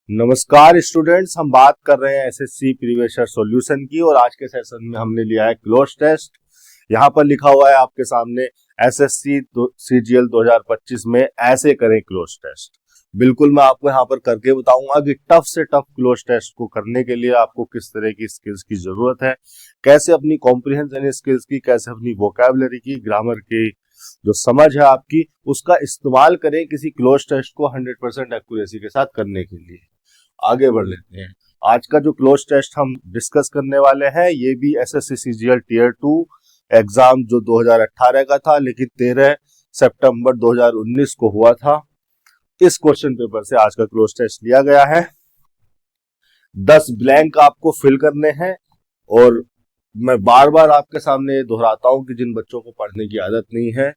नमस्कार स्टूडेंट्स, हम बात कर रहे हैं एसएससी प्रीवियस ईयर सॉल्यूशन की। और आज के सेशन में हमने लिया है क्लोज टेस्ट। यहाँ पर लिखा हुआ है आपके सामने एसएससी सीजीएल 2025 में ऐसे करें क्लोज टेस्ट। बिल्कुल मैं आपको यहाँ पर करके बताऊंगा कि टफ से टफ क्लोज टेस्ट को करने के लिए आपको किस तरह की स्किल्स की जरूरत है, कैसे अपनी कॉम्प्रिहेंशन स्किल्स की, कैसे अपनी वोकैबुलरी की, ग्रामर की जो समझ है आपकी, उसका इस्तेमाल करें किसी क्लोज टेस्ट को 100% एक्यूरेसी के साथ करने के लिए। आगे बढ़ लेते हैं। आज का जो क्लोज टेस्ट हम डिस्कस करने वाले हैं ये भी एसएससी सीजीएल टीयर 2 एग्जाम जो 2018 का था, लेकिन 13 सितंबर 2019 को हुआ था। इस क्वेश्चन पेपर से आज का क्लोज टेस्ट लिया गया है। 10 ब्लैंक आपको फिल करने हैं और मैं बार बार आपके सामने दोहराता हूं कि जिन बच्चों को पढ़ने की आदत नहीं है,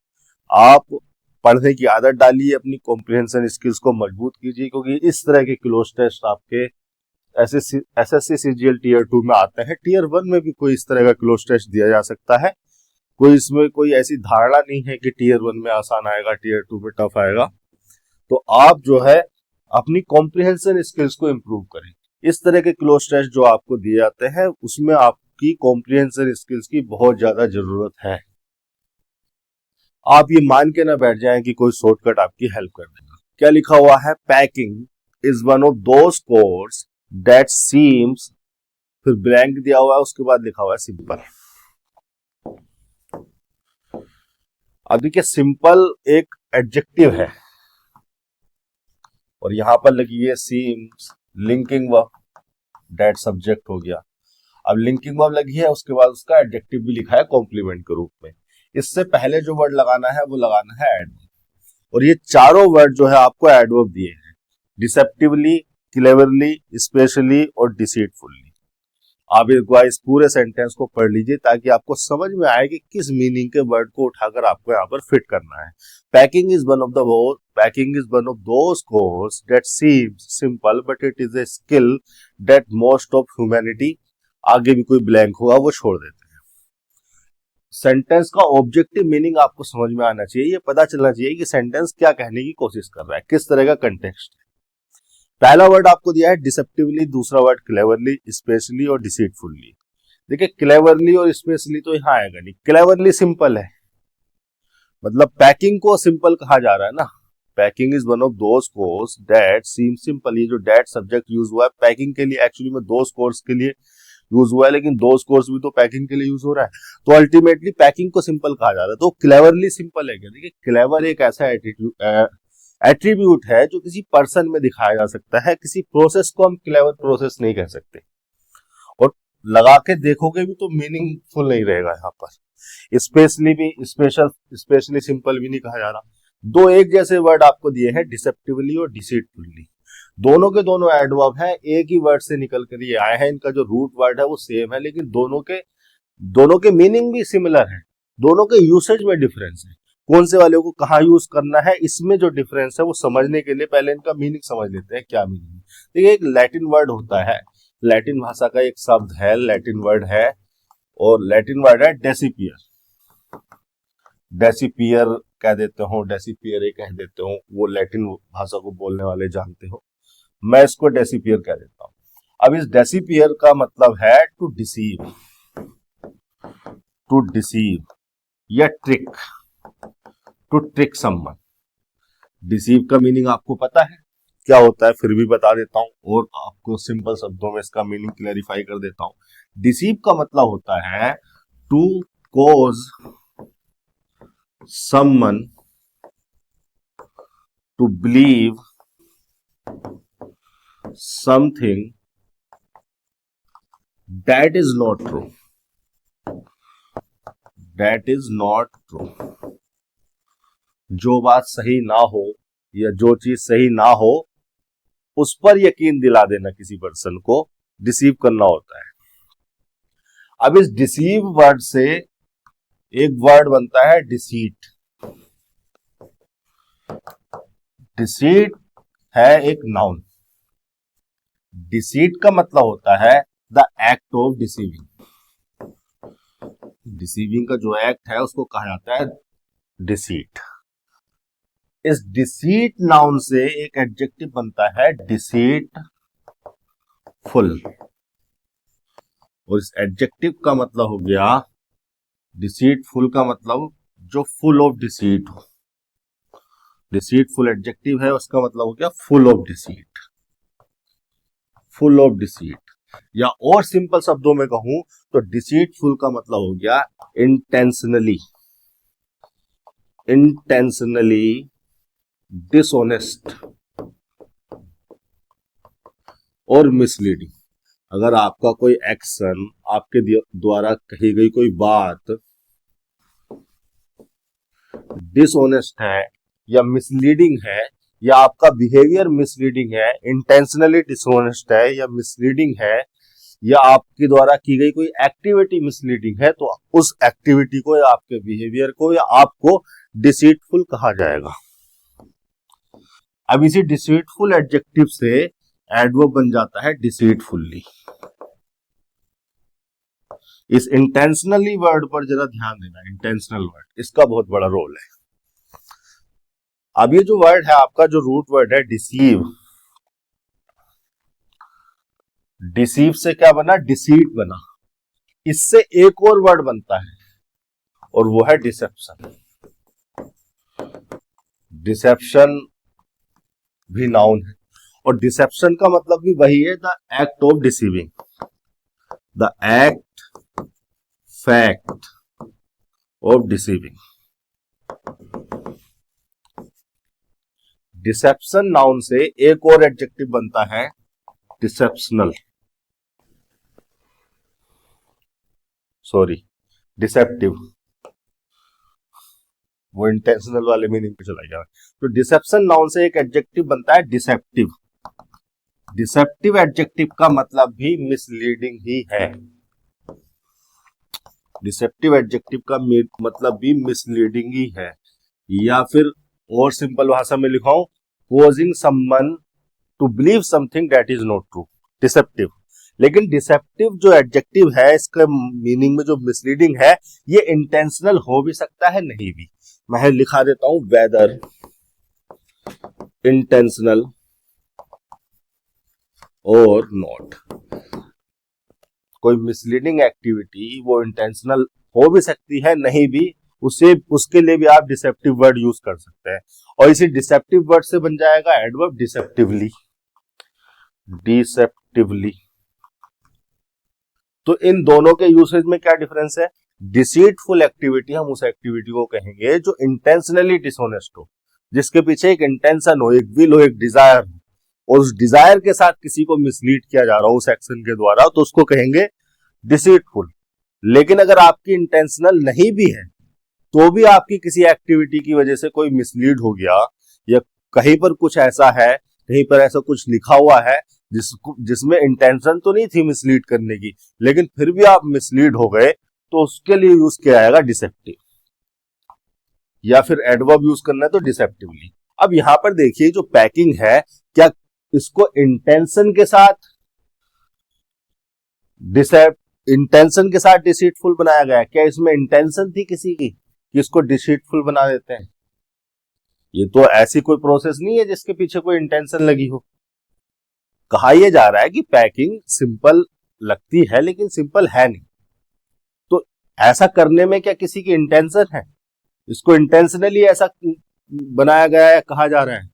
आप पढ़ने की आदत डालिए, अपनी कॉम्प्रिहेंशन स्किल्स को मजबूत कीजिए, क्योंकि इस तरह के क्लोज टेस्ट आपके एसएससी सीजीएल टीयर 2 में आते हैं। टीयर 1 में भी कोई इस तरह का क्लोज टेस्ट दिया जा सकता है। कोई इसमें कोई ऐसी धारणा नहीं है कि टीयर 1 में आसान आएगा, टीयर 2 में टफ आएगा। तो आप जो है अपनी कॉम्प्रिहेंशन स्किल्स को इंप्रूव करें। इस तरह के क्लोज टेस्ट जो आपको दिए जाते हैं उसमें आपकी कॉम्प्रिहेंशन स्किल्स की बहुत ज्यादा जरूरत है। आप ये मान के ना बैठ जाएं कि कोई शॉर्टकट आपकी हेल्प कर देगा। क्या लिखा हुआ है? Packing is one of those course that seems, फिर ब्लैंक दिया हुआ है, उसके बाद लिखा हुआ है सिंपल। अब देखिए, सिंपल एक एडजेक्टिव है और यहां पर लगी है seems linking verb, that subject हो गया। अब लिंकिंग वर्ब लगी है, उसके बाद उसका एडजेक्टिव भी लिखा है कॉम्प्लीमेंट के रूप में। इससे पहले जो वर्ड लगाना है वो लगाना है एडवर्ब, और ये चारों वर्ड जो है आपको एडवर्ब दिए हैं: डिसेप्टिवली, क्लेवरली, स्पेशली और डिसीटफुली। आप एक बार इस पूरे सेंटेंस को पढ़ लीजिए ताकि आपको समझ में आए कि किस मीनिंग के वर्ड को उठाकर आपको यहाँ पर फिट करना है। Packing is one of those course that seems simple but it is a skill that most of humanity. आगे भी कोई ब्लैंक होगा वो छोड़ देते हैं। सेंटेंस का ऑब्जेक्टिव मीनिंग आपको समझ में आना चाहिए, ये पता चलना चाहिए कि सेंटेंस क्या कहने की कोशिश कर रहा है, किस तरह का कंटेक्स्ट है। पहला वर्ड आपको दिया है डिसेप्टिवली, दूसरा वर्ड क्लेवरली, स्पेशली और डिसीटफुली। देखिए, क्लेवरली और स्पेशली तो यहां आएगा नहीं। क्लेवरली सिंपल है, मतलब पैकिंग को सिंपल कहा जा रहा है ना। Packing is one of those course that seem simple. ये जो दैट सब्जेक्ट यूज हुआ है पैकिंग के लिए, एक्चुअली में दोज कोर्स के लिए यूज हुआ है, लेकिन दोज कोर्स भी तो पैकिंग के लिए यूज हो रहा है, तो अल्टीमेटली पैकिंग को सिंपल कहा जा रहा है। तो क्लेवरली सिंपल है क्या? देखिए, क्लेवर एक ऐसा एट्रीब्यूट है जो किसी पर्सन में दिखाया जा सकता है। किसी प्रोसेस को हम क्लेवर प्रोसेस नहीं कह सकते, और लगा के देखोगे भी तो मीनिंगफुल नहीं रहेगा यहाँ पर। स्पेशली भी स्पेशली सिंपल भी नहीं कहा जा रहा। दो एक जैसे वर्ड आपको दिए हैं, डिसेप्टिवली और डिसीटफुली। दोनों के दोनों एडवर्ब हैं, एक ही वर्ड से निकल कर ये आए हैं। इनका जो रूट वर्ड है वो सेम है, लेकिन दोनों के मीनिंग भी सिमिलर है। दोनों के यूसेज में डिफरेंस है। कौन से वाले को कहाँ यूज करना है, इसमें जो डिफरेंस है वो समझने के लिए पहले इनका मीनिंग समझ लेते हैं, क्या मीनिंग है। देखिए, एक लैटिन वर्ड होता है, लैटिन भाषा का एक शब्द है, लैटिन वर्ड है, और लैटिन वर्ड है डेसिपियर। डेसिपियर कह देते हो, डेसिपियर कह देते हो, वो लैटिन भाषा को बोलने वाले जानते हो। मैं इसको डेसिपियर कह देता हूं। अब इस डेसिपियर का मतलब है टू डिसीव, टू डिसीव या trick, to trick someone. Deceive का मीनिंग आपको पता है क्या होता है, फिर भी बता देता हूं और आपको सिंपल शब्दों में इसका मीनिंग क्लैरिफाई कर देता हूं। डिसीव का मतलब होता है to cause someone to believe something that is not true, that is not true. जो बात सही ना हो या जो चीज सही ना हो उस पर यकीन दिला देना किसी पर्सन को डिसीव करना होता है। अब इस डिसीव वर्ड से एक वर्ड बनता है डिसीट। डिसीट है एक नाउन। डिसीट का मतलब होता है the act of deceiving. Deceiving का जो एक्ट है उसको कहा जाता है डिसीट। इस डिसीट नाउन से एक एडजेक्टिव बनता है डिसीट फुल, और इस एडजेक्टिव का मतलब हो गया डिसीटफुल का मतलब जो फुल ऑफ डिसीट हो। डिसीटफुल एडजेक्टिव है, उसका मतलब हो गया full of deceit, full of deceit. या और सिंपल शब्दों में कहूं तो डिसीटफुल का मतलब हो गया इंटेंशनली, इंटेंशनली डिसऑनेस्ट और मिसलीडिंग। अगर आपका कोई एक्शन, आपके द्वारा कही गई कोई बात डिसऑनेस्ट है या मिसलीडिंग है, या आपका बिहेवियर मिसलीडिंग है, इंटेंशनली डिसऑनेस्ट है या मिसलीडिंग है, या आपके द्वारा की गई कोई एक्टिविटी मिसलीडिंग है, तो उस एक्टिविटी को या आपके बिहेवियर को या आपको डिसीटफुल कहा जाएगा। अब इसी डिसीटफुल एडजेक्टिव से एडवर्ब बन जाता है डिसीटफुल्ली। इस इंटेंशनली वर्ड पर जरा ध्यान देना, इंटेंशनल वर्ड, इसका बहुत बड़ा रोल है। अब ये जो वर्ड है आपका, जो रूट वर्ड है डिसीव, डिसीव से क्या बना, डिसीट बना। इससे एक और वर्ड बनता है और वो है डिसेप्शन। डिसेप्शन भी नाउन है, और डिसेप्शन का मतलब भी वही है, the act of deceiving, the act fact of deceiving. Deception noun से एक और एडजेक्टिव बनता है डिसेप्शनल, सॉरी डिसेप्टिव, वो इंटेंशनल वाले मीनिंग पे चला गया। तो डिसेप्शन नाउन से एक एडजेक्टिव बनता है डिसेप्टिव। डिसेप्टिव एडजेक्टिव का मतलब भी मिसलीडिंग ही है। डिसेप्टिव एडजेक्टिव का मतलब भी मिसलीडिंग ही है, या फिर और सिंपल भाषा में लिखाऊं, causing someone to believe something that is not true, deceptive. लेकिन डिसेप्टिव जो एडजेक्टिव है, इसका मीनिंग में जो मिसलीडिंग है, ये इंटेंशनल हो भी सकता है, नहीं भी। मैं लिखा देता हूं, वेदर इंटेंशनल और नॉट। कोई मिसलीडिंग एक्टिविटी वो इंटेंशनल हो भी सकती है, नहीं भी, उसके लिए भी आप डिसेप्टिव वर्ड यूज कर सकते हैं। और इसी डिसेप्टिव वर्ड से बन जाएगा एडवर्ब डिसेप्टिवली, डिसेप्टिवली। तो इन दोनों के यूसेज में क्या डिफरेंस है? डिसीटफुल एक्टिविटी हम उस एक्टिविटी को कहेंगे जो इंटेंशनली डिसऑनेस्ट हो, जिसके पीछे एक इंटेंशन हो, एक विल हो, एक डिजायर हो, और उस डिजायर के साथ किसी को मिसलीड किया जा रहा हो उस एक्शन के द्वारा, तो उसको कहेंगे डिसीटफुल। लेकिन अगर आपकी इंटेंशनल नहीं भी है, तो भी आपकी किसी एक्टिविटी की वजह से कोई मिसलीड हो गया, या कहीं पर कुछ ऐसा है, कहीं पर ऐसा कुछ लिखा हुआ है जिसमें इंटेंशन तो नहीं थी मिसलीड करने की, लेकिन फिर भी आप मिसलीड हो गए, तो उसके लिए यूज किया जाएगा डिसेप्टिव। या फिर एडवर्ब यूज करना है तो डिसेप्टिवली। अब यहां पर देखिए, जो पैकिंग है, क्या इसको इंटेंशन के साथ इंटेंशन के साथ डिसीटफुल बनाया गया? क्या इसमें इंटेंशन थी किसी की कि इसको डिसीटफुल बना देते हैं? ये तो ऐसी कोई प्रोसेस नहीं है जिसके पीछे कोई इंटेंशन लगी हो। कहा यह जा रहा है कि पैकिंग सिंपल लगती है लेकिन सिंपल है नहीं। तो ऐसा करने में क्या किसी की इंटेंशन है? इसको इंटेंशनली ऐसा बनाया गया है, कहा जा रहा है।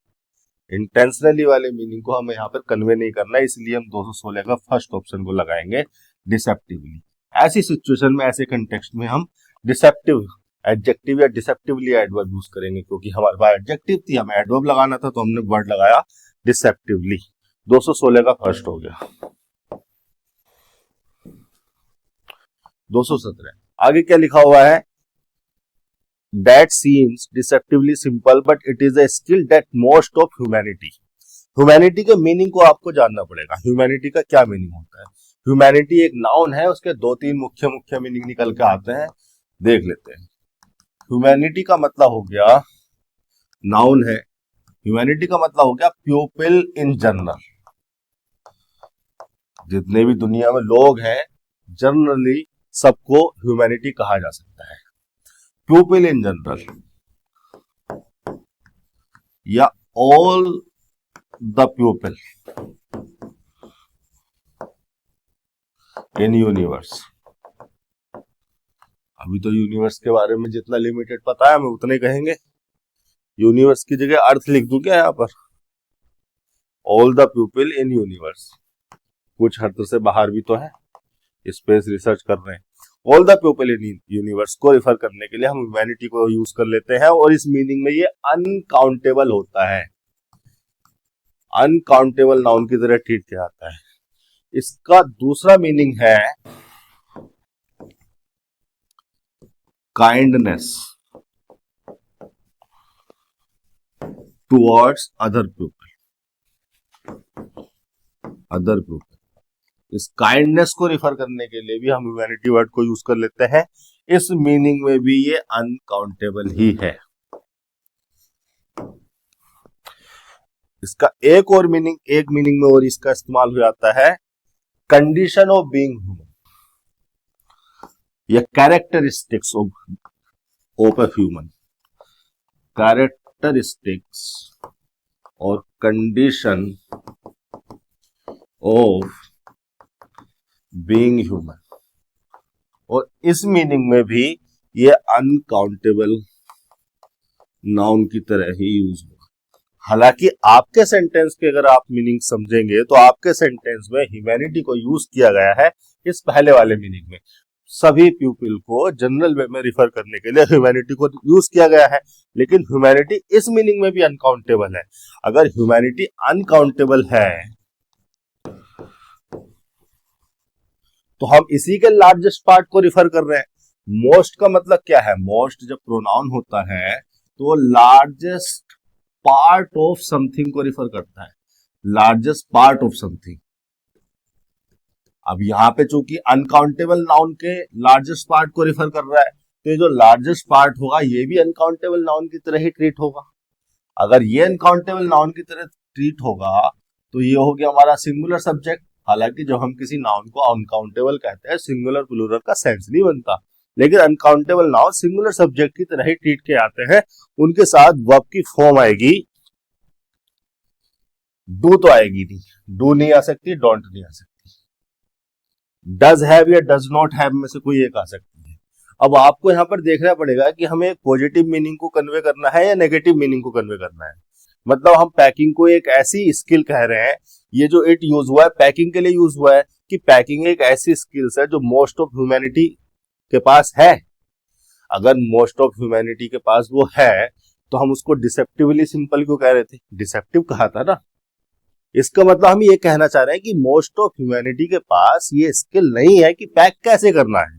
इंटेंशनली वाले मीनिंग को हमें यहाँ पर कन्वे नहीं करना है, इसलिए हम 216 का फर्स्ट ऑप्शन को लगाएंगे, डिसेप्टिवली। ऐसी सिचुएशन में, ऐसे कंटेक्स्ट में हम डिसेप्टिव एडजेक्टिव या डिसेप्टिवली एडवर्ब यूज करेंगे, क्योंकि हमारे पास एडजेक्टिव थी, हमें एडवर्ब लगाना था, तो हमने वर्ड लगाया डिसेप्टिवली। 216 का फर्स्ट हो गया। 217 आगे क्या लिखा हुआ है? That seems deceptively simple, but it is a skill that most of humanity. Humanity के मीनिंग को आपको जानना पड़ेगा। ह्यूमैनिटी का क्या मीनिंग होता है? ह्यूमैनिटी एक नाउन है, उसके दो तीन मुख्य मुख्य मीनिंग निकल के आते हैं, देख लेते हैं। ह्यूमैनिटी का मतलब हो गया, नाउन है, ह्यूमैनिटी का मतलब हो गया पीपल इन जनरल। जितने भी दुनिया में लोग हैं, जनरली सबको ह्यूमैनिटी कहा जा सकता है। पीपल इन जनरल या all the people, in universe. अभी तो यूनिवर्स के बारे में जितना लिमिटेड पता है हमें उतने कहेंगे। यूनिवर्स की जगह अर्थ लिख दूं क्या यहाँ पर? All the people in universe. कुछ अर्थ से बाहर भी तो है, स्पेस रिसर्च कर रहे हैं। All the people in universe को रिफर करने के लिए हम ह्यूमैनिटी को यूज कर लेते हैं, और इस मीनिंग में ये अनकाउंटेबल होता है, अनकाउंटेबल नाउन की तरह ट्रीट किया जाता है। इसका दूसरा मीनिंग है kindness towards other people. Other people, इस काइंडनेस को रिफर करने के लिए भी हम ह्यूमैनिटी वर्ड को यूज कर लेते हैं। इस मीनिंग में भी ये अनकाउंटेबल ही है। इसका एक मीनिंग में और इसका इस्तेमाल हो जाता है कंडीशन ऑफ बीइंग ह्यूमन, या characteristics of a human. Characteristics और कंडीशन ऑफ बीइंग ह्यूमन, और इस मीनिंग में भी ये अनकाउंटेबल नाउन की तरह ही यूज हुआ। हालांकि आपके सेंटेंस के अगर आप मीनिंग समझेंगे तो आपके सेंटेंस में ह्यूमैनिटी को यूज किया गया है इस पहले वाले मीनिंग में। सभी पीपल को जनरल वे में रिफर करने के लिए ह्यूमैनिटी को यूज किया गया है, लेकिन ह्यूमैनिटी इस मीनिंग में भी अनकाउंटेबल है। अगर ह्यूमैनिटी अनकाउंटेबल है तो हम इसी के लार्जेस्ट पार्ट को रिफर कर रहे हैं। मोस्ट का मतलब क्या है? मोस्ट जब प्रोनाउन होता है तो लार्जेस्ट पार्ट ऑफ समथिंग को रिफर करता है, लार्जेस्ट पार्ट ऑफ समथिंग। अब यहां पे चूंकि अनकाउंटेबल नाउन के लार्जेस्ट पार्ट को रिफर कर रहा है, तो ये जो लार्जेस्ट पार्ट होगा ये भी अनकाउंटेबल नाउन की तरह ही ट्रीट होगा। अगर ये अनकाउंटेबल नाउन की तरह ट्रीट होगा तो ये हो गया हमारा सिंगुलर सब्जेक्ट। हालांकि जब हम किसी नाउन को अनकाउंटेबल कहते हैं, सिंगुलर प्लूरल का सेंस नहीं बनता, लेकिन अनकाउंटेबल नाउन सिंगुलर सब्जेक्ट की तरह ही ट्रीट किए जाते हैं। उनके साथ वर्ब की फॉर्म आएगी, डू तो आएगी नहीं, डू नहीं आ सकती, डोंट नहीं आ सकती, डज हैव या डज नॉट हैव में से कोई एक आ सकती है। अब आपको यहां पर देखना पड़ेगा कि हमें एक पॉजिटिव मीनिंग को कन्वे करना है या नेगेटिव मीनिंग को कन्वे करना है। मतलब हम पैकिंग को एक ऐसी स्किल कह रहे हैं, ये जो इट यूज हुआ है पैकिंग के लिए यूज हुआ है, कि पैकिंग एक ऐसी स्किल्स है जो मोस्ट ऑफ ह्यूमैनिटी के पास है। अगर मोस्ट ऑफ ह्यूमैनिटी के पास वो है तो हम उसको डिसेप्टिवली सिंपल क्यों कह रहे थे? डिसेप्टिव कहा था ना। इसका मतलब हम ये कहना चाह रहे हैं कि मोस्ट ऑफ ह्यूमैनिटी के पास ये स्किल नहीं है कि पैक कैसे करना है।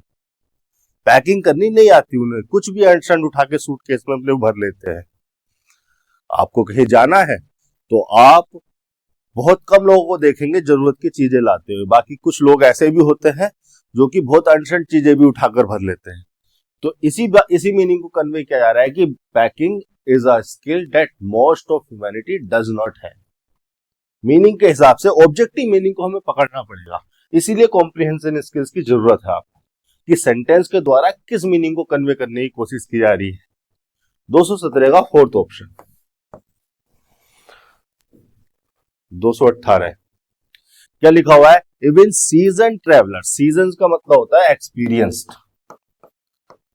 पैकिंग करनी नहीं आती उन्हें, कुछ भी अंड उठा के सूटकेस में अपने भर लेते हैं। आपको कहीं जाना है तो आप बहुत कम लोगों को देखेंगे जरूरत की चीजें लाते हुए, बाकी कुछ लोग ऐसे भी होते हैं जो कि बहुत अनसंट चीजें भी उठाकर भर लेते हैं। तो इसी मीनिंग को कन्वे किया जा रहा है कि packing is a skill that most of humanity does not have. Meaning के हिसाब से ऑब्जेक्टिव मीनिंग को हमें पकड़ना पड़ेगा, इसीलिए कॉम्प्रिहेंशन स्किल्स की जरूरत है आपको, कि सेंटेंस के द्वारा किस मीनिंग को कन्वे करने की कोशिश की जा रही है। 217 का फोर्थ ऑप्शन। 218 क्या लिखा हुआ है? इवन सीजन ट्रेवलर, सीजन का मतलब होता है experienced,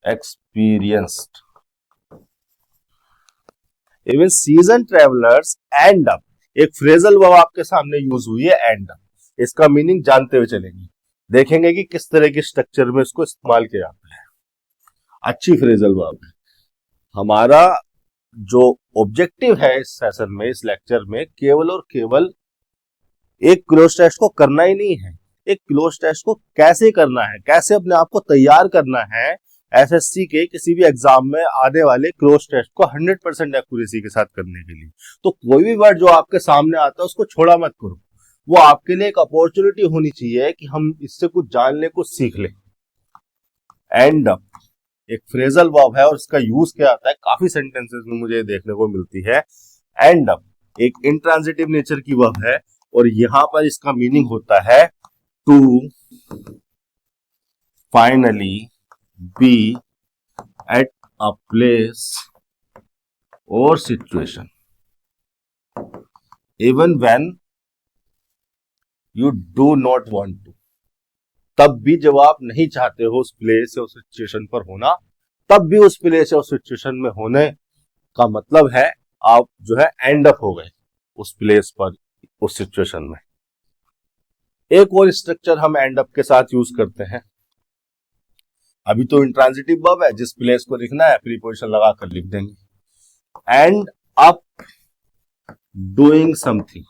experienced. Even season travellers end up, एक फ्रेजल वर्ब आपके सामने यूज हुई है एंड अप। इसका मीनिंग जानते हुए चलेंगे, देखेंगे कि किस तरह के स्ट्रक्चर में इसको इस्तेमाल किया जाता है। अच्छी फ्रेजल वर्ब है। हमारा जो ऑब्जेक्टिव है इस सेशन में, इस लेक्चर में, केवल और केवल एक क्लोज टेस्ट को करना ही नहीं है, एक क्लोज टेस्ट को कैसे करना है, कैसे अपने आप को तैयार करना है एसएससी के किसी भी एग्जाम में आने वाले क्लोज टेस्ट को 100% एक्यूरेसी के साथ करने के लिए। तो कोई भी वर्ड जो आपके सामने आता है उसको छोड़ा मत करो, वो आपके लिए एक अपॉर्चुनिटी होनी चाहिए कि हम इससे कुछ जान ले, कुछ सीख ले। एंड अप एक फ्रेजल वर्ब है और इसका यूज किया जाता है काफी सेंटेंसेस में, मुझे देखने को मिलती है। एंड अप एक इंट्रांजिटिव नेचर की वर्ब है और यहां पर इसका मीनिंग होता है to finally be at a place और situation even when you do not want to. तब भी जब आप नहीं चाहते हो उस प्लेस या उस सिचुएशन पर होना, तब भी उस प्लेस या उस सिचुएशन में होने का मतलब है आप जो है एंड अप हो गए उस प्लेस पर, उस सिचुएशन में। एक और स्ट्रक्चर हम एंड अप के साथ यूज करते हैं। अभी तो इंट्रांजिटिव वर्ब है, जिस प्लेस को लिखना है प्रीपोजिशन लगाकर लिख देंगे। And up doing something,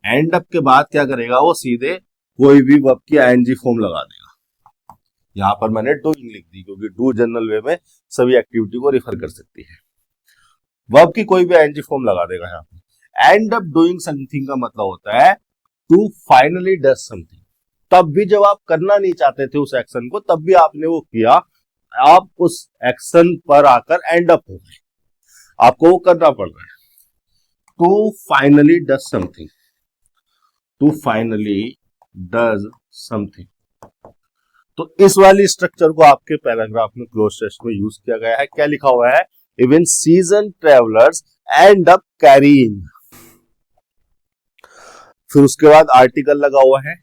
and up के बाद क्या करेगा वो, सीधे कोई भी वर्ब की आईएनजी फॉर्म लगा देगा। यहां पर मैंने डूइंग लिख दी क्योंकि डू जनरल वे में सभी एक्टिविटी को रिफर कर सकती है। वर्ब की कोई भी आईएनजी फॉर्म लगा देगा यहाँ पे। एंड अप डूइंग समथिंग का मतलब होता है टू फाइनली डज समथिंग। तब भी जब आप करना नहीं चाहते थे उस एक्शन को, तब भी आपने वो किया, आप उस एक्शन पर आकर एंड अप हो गए, आपको वो करना पड़ रहा है। To finally does something, to finally does something. तो इस वाली स्ट्रक्चर को आपके पैराग्राफ में क्लोज टेक्स्ट में यूज किया गया है। क्या लिखा हुआ है, even season travellers end up carrying, फिर उसके बाद आर्टिकल लगा हुआ है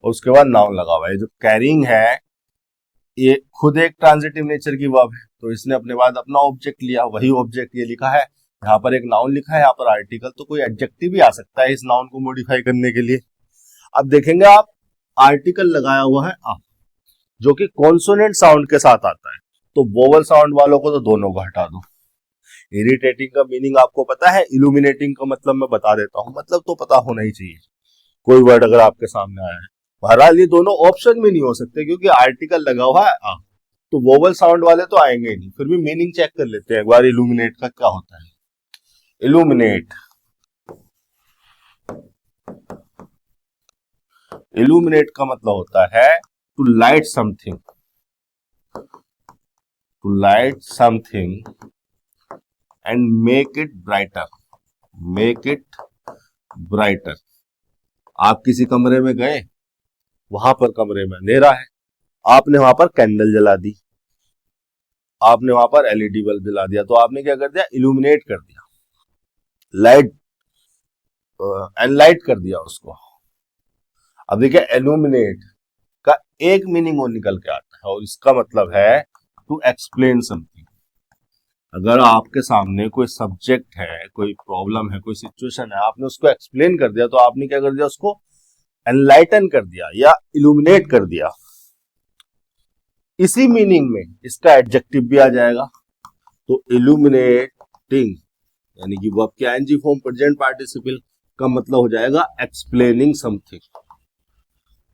और उसके बाद नाउन लगा हुआ है। जो कैरिंग है ये खुद एक ट्रांजिटिव नेचर की वर्ब है, तो इसने अपने बाद अपना ऑब्जेक्ट लिया, वही ऑब्जेक्ट ये लिखा है। यहाँ पर एक नाउन लिखा है, यहाँ पर आर्टिकल, तो कोई एडजेक्टिव भी आ सकता है इस नाउन को मॉडिफाई करने के लिए। अब देखेंगे आप, आर्टिकल लगाया हुआ है अप, जो कि कॉन्सोनेंट साउंड के साथ आता है, तो वोवल साउंड वालों को तो दोनों को हटा दो। इरिटेटिंग का मीनिंग आपको पता है, इल्यूमिनेटिंग का मतलब मैं बता देता हूं, मतलब तो पता होना ही चाहिए कोई वर्ड अगर आपके सामने आया है। बहरहाल ये दोनों ऑप्शन में नहीं हो सकते क्योंकि आर्टिकल लगा हुआ है अप, तो वोवल साउंड वाले तो आएंगे ही नहीं। फिर भी मीनिंग चेक कर लेते हैं एक बार, इल्यूमिनेट का क्या होता है। इल्यूमिनेट, इल्यूमिनेट का मतलब होता है to light something, to light something and make it brighter, make it brighter. आप किसी कमरे में गए, वहां पर कमरे में अंधेरा है, आपने वहां पर कैंडल जला दी, आपने वहां पर एलईडी बल्ब जला दिया, तो आपने क्या कर दिया, इल्यूमिनेट कर दिया, लाइट एनलाइट कर दिया उसको। अब देखिए इल्यूमिनेट का एक मीनिंग और निकल के आता है और इसका मतलब है टू एक्सप्लेन समथिंग। अगर आपके सामने कोई सब्जेक्ट है, कोई प्रॉब्लम है, कोई सिचुएशन है, आपने उसको एक्सप्लेन कर दिया, तो आपने क्या कर दिया, उसको एनलाइटन कर दिया या इल्यूमिनेट कर दिया। इसी मीनिंग में इसका एडजेक्टिव भी आ जाएगा, तो इल्यूमिनेटिंग यानी कि वर्ब के आईएनजी फॉर्म प्रेजेंट पार्टिसिपल का मतलब हो जाएगा एक्सप्लेनिंग समथिंग,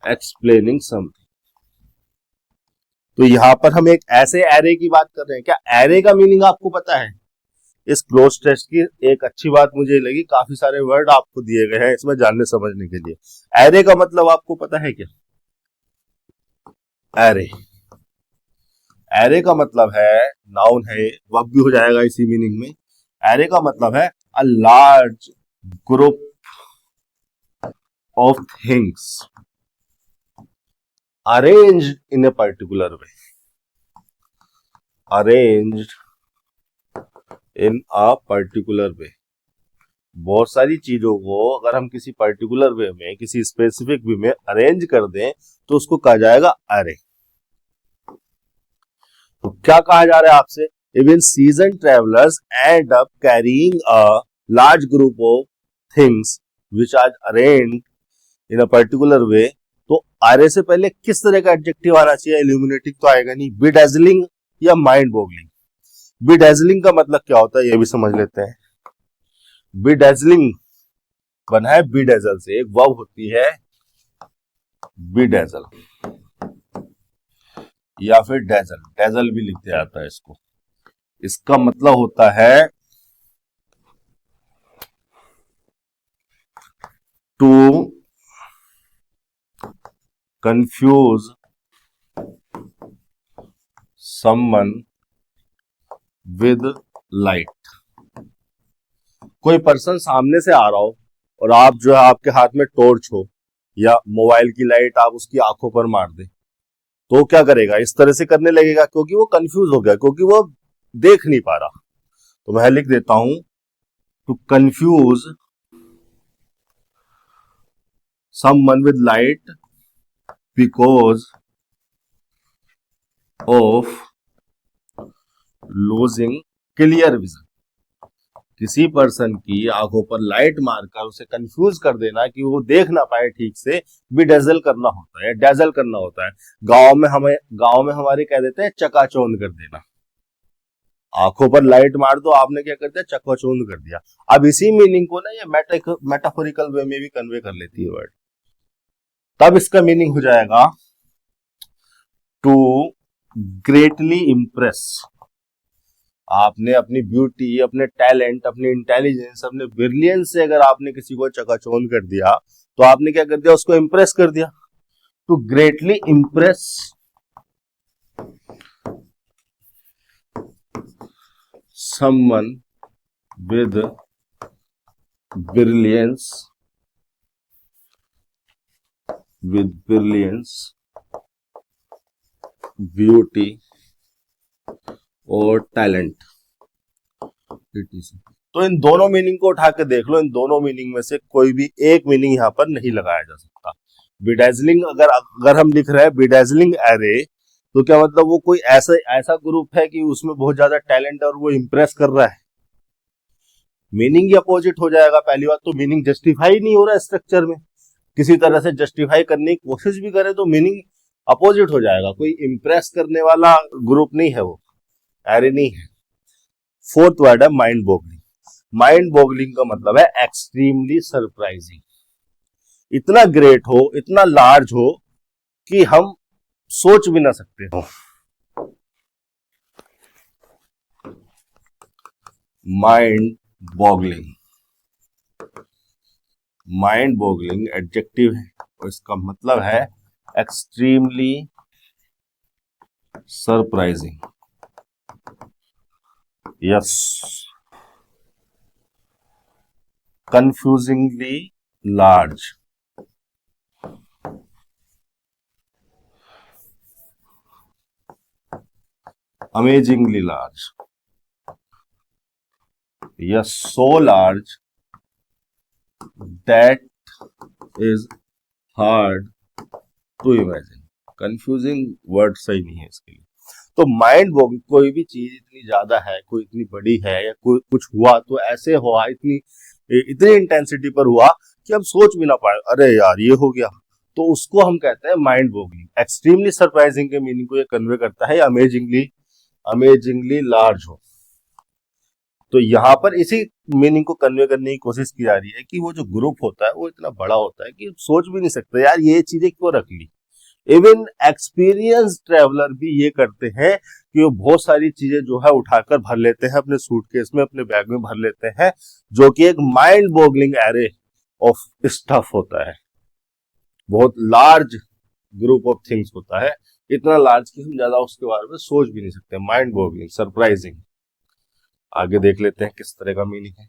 एक्सप्लेनिंग समथिंग। तो यहां पर हम एक ऐसे एरे की बात कर रहे हैं। क्या एरे का मीनिंग आपको पता है? इस क्लोज टेस्ट की एक अच्छी बात मुझे लगी, काफी सारे वर्ड आपको दिए गए हैं इसमें जानने समझने के लिए। एरे का मतलब आपको पता है क्या? एरे, एरे का मतलब है, नाउन है, वर्ब भी हो जाएगा इसी मीनिंग में। एरे का मतलब है अ large group of things arranged in a particular way, arranged in a particular वे। बहुत सारी चीजों को अगर हम किसी पर्टिकुलर वे में, किसी स्पेसिफिक वे में अरेंज कर दें तो उसको कहा जाएगा अरे। तो क्या कहा जा रहा है आपसे, even season travellers end up carrying a large group of things which are arranged in a particular way. तो अरे से पहले किस तरह का एडजेक्टिव आना चाहिए? इल्यूमिनेटिंग तो आएगा नहीं, बेडेजलिंग या माइंड बॉगलिंग। बेडेजलिंग का मतलब क्या होता है ये भी समझ लेते हैं। बेडेजलिंग बना है बीडेजल से, एक वर्ब होती है बीडेजल या फिर डेजल, डेजल भी लिखते जाता है इसको। इसका मतलब होता है to confuse someone with light. कोई पर्सन सामने से आ रहा हो और आप जो है, आपके हाथ में टॉर्च हो या मोबाइल की लाइट आप उसकी आंखों पर मार दे, तो क्या करेगा, इस तरह से करने लगेगा क्योंकि वो कंफ्यूज हो गया, क्योंकि वो देख नहीं पा रहा। तो मैं लिख देता हूं to confuse someone with light because of losing clear vision। किसी पर्सन की आंखों पर लाइट मारकर उसे कंफ्यूज कर देना कि वो देख ना पाए ठीक से, बेडेजल करना होता है, डेजल करना होता है। गांव में हमारे कह देते हैं चकाचौंध कर देना। आंखों पर लाइट मार दो, आपने क्या कर दिया, चकाचौंध कर दिया। अब इसी मीनिंग को ना ये मेटाफोरिकल वे में भी कन्वे कर लेती है वर्ड। तब इसका मीनिंग हो जाएगा टू ग्रेटली इम्प्रेस। आपने अपनी ब्यूटी, अपने टैलेंट, अपने इंटेलिजेंस, अपने ब्रिलियंस से अगर आपने किसी को चकाचौंध कर दिया तो आपने क्या कर दिया, उसको इम्प्रेस कर दिया। To greatly impress someone with brilliance beauty और टैलेंट। तो इन दोनों मीनिंग को उठा के देख लो, इन दोनों मीनिंग में से कोई भी एक मीनिंग यहां पर नहीं लगाया जा सकता। बेडेजलिंग अगर हम लिख रहे हैं बेडेजलिंग एरे, तो क्या मतलब वो कोई ऐसा ग्रुप है कि उसमें बहुत ज्यादा टैलेंट है और वो इंप्रेस कर रहा है। मीनिंग ही अपोजिट हो जाएगा। पहली बात तो मीनिंग जस्टिफाई नहीं हो रहा है स्ट्रक्चर में, किसी तरह से जस्टिफाई करने की कोशिश भी करे तो मीनिंग अपोजिट हो जाएगा। कोई इंप्रेस करने वाला ग्रुप नहीं है, वो एरे नहीं है। फोर्थ वर्ड है माइंड बॉगलिंग। माइंड बॉगलिंग का मतलब है एक्सट्रीमली सरप्राइजिंग। इतना ग्रेट हो, इतना लार्ज हो कि हम सोच भी ना सकते हो। माइंड बॉगलिंग एडजेक्टिव है और इसका मतलब है extremely surprising. Yes, confusingly large, amazingly large, yes, so large that is hard to imagine। Confusing word सही नहीं है इसके लिए। तो माइंड बॉगलिंग, कोई भी चीज इतनी ज्यादा है, कोई इतनी बड़ी है, या कोई कुछ हुआ तो ऐसे हुआ, इतनी इंटेंसिटी पर हुआ कि हम सोच भी ना पाए, अरे यार ये हो गया, तो उसको हम कहते हैं माइंड बॉगलिंग। एक्सट्रीमली सरप्राइजिंग के मीनिंग को ये कन्वे करता है अमेजिंगली लार्ज हो। तो यहां पर इसी मीनिंग को कन्वे करने की कोशिश की जा रही है कि वो जो ग्रुप होता है वो इतना बड़ा होता है कि सोच भी नहीं सकते यार ये चीजें क्यों रख ली। इवन एक्सपीरियंस ट्रेवलर भी ये करते हैं कि वो बहुत सारी चीजें जो है उठाकर भर लेते हैं अपने सूटकेस में, अपने बैग में भर लेते हैं, जो कि एक mind boggling array of stuff होता है। बहुत लार्ज ग्रुप ऑफ थिंग्स होता है, इतना लार्ज कि हम ज्यादा उसके बारे में सोच भी नहीं सकते। Mind boggling, surprising. आगे देख लेते हैं किस तरह का मीनिंग है।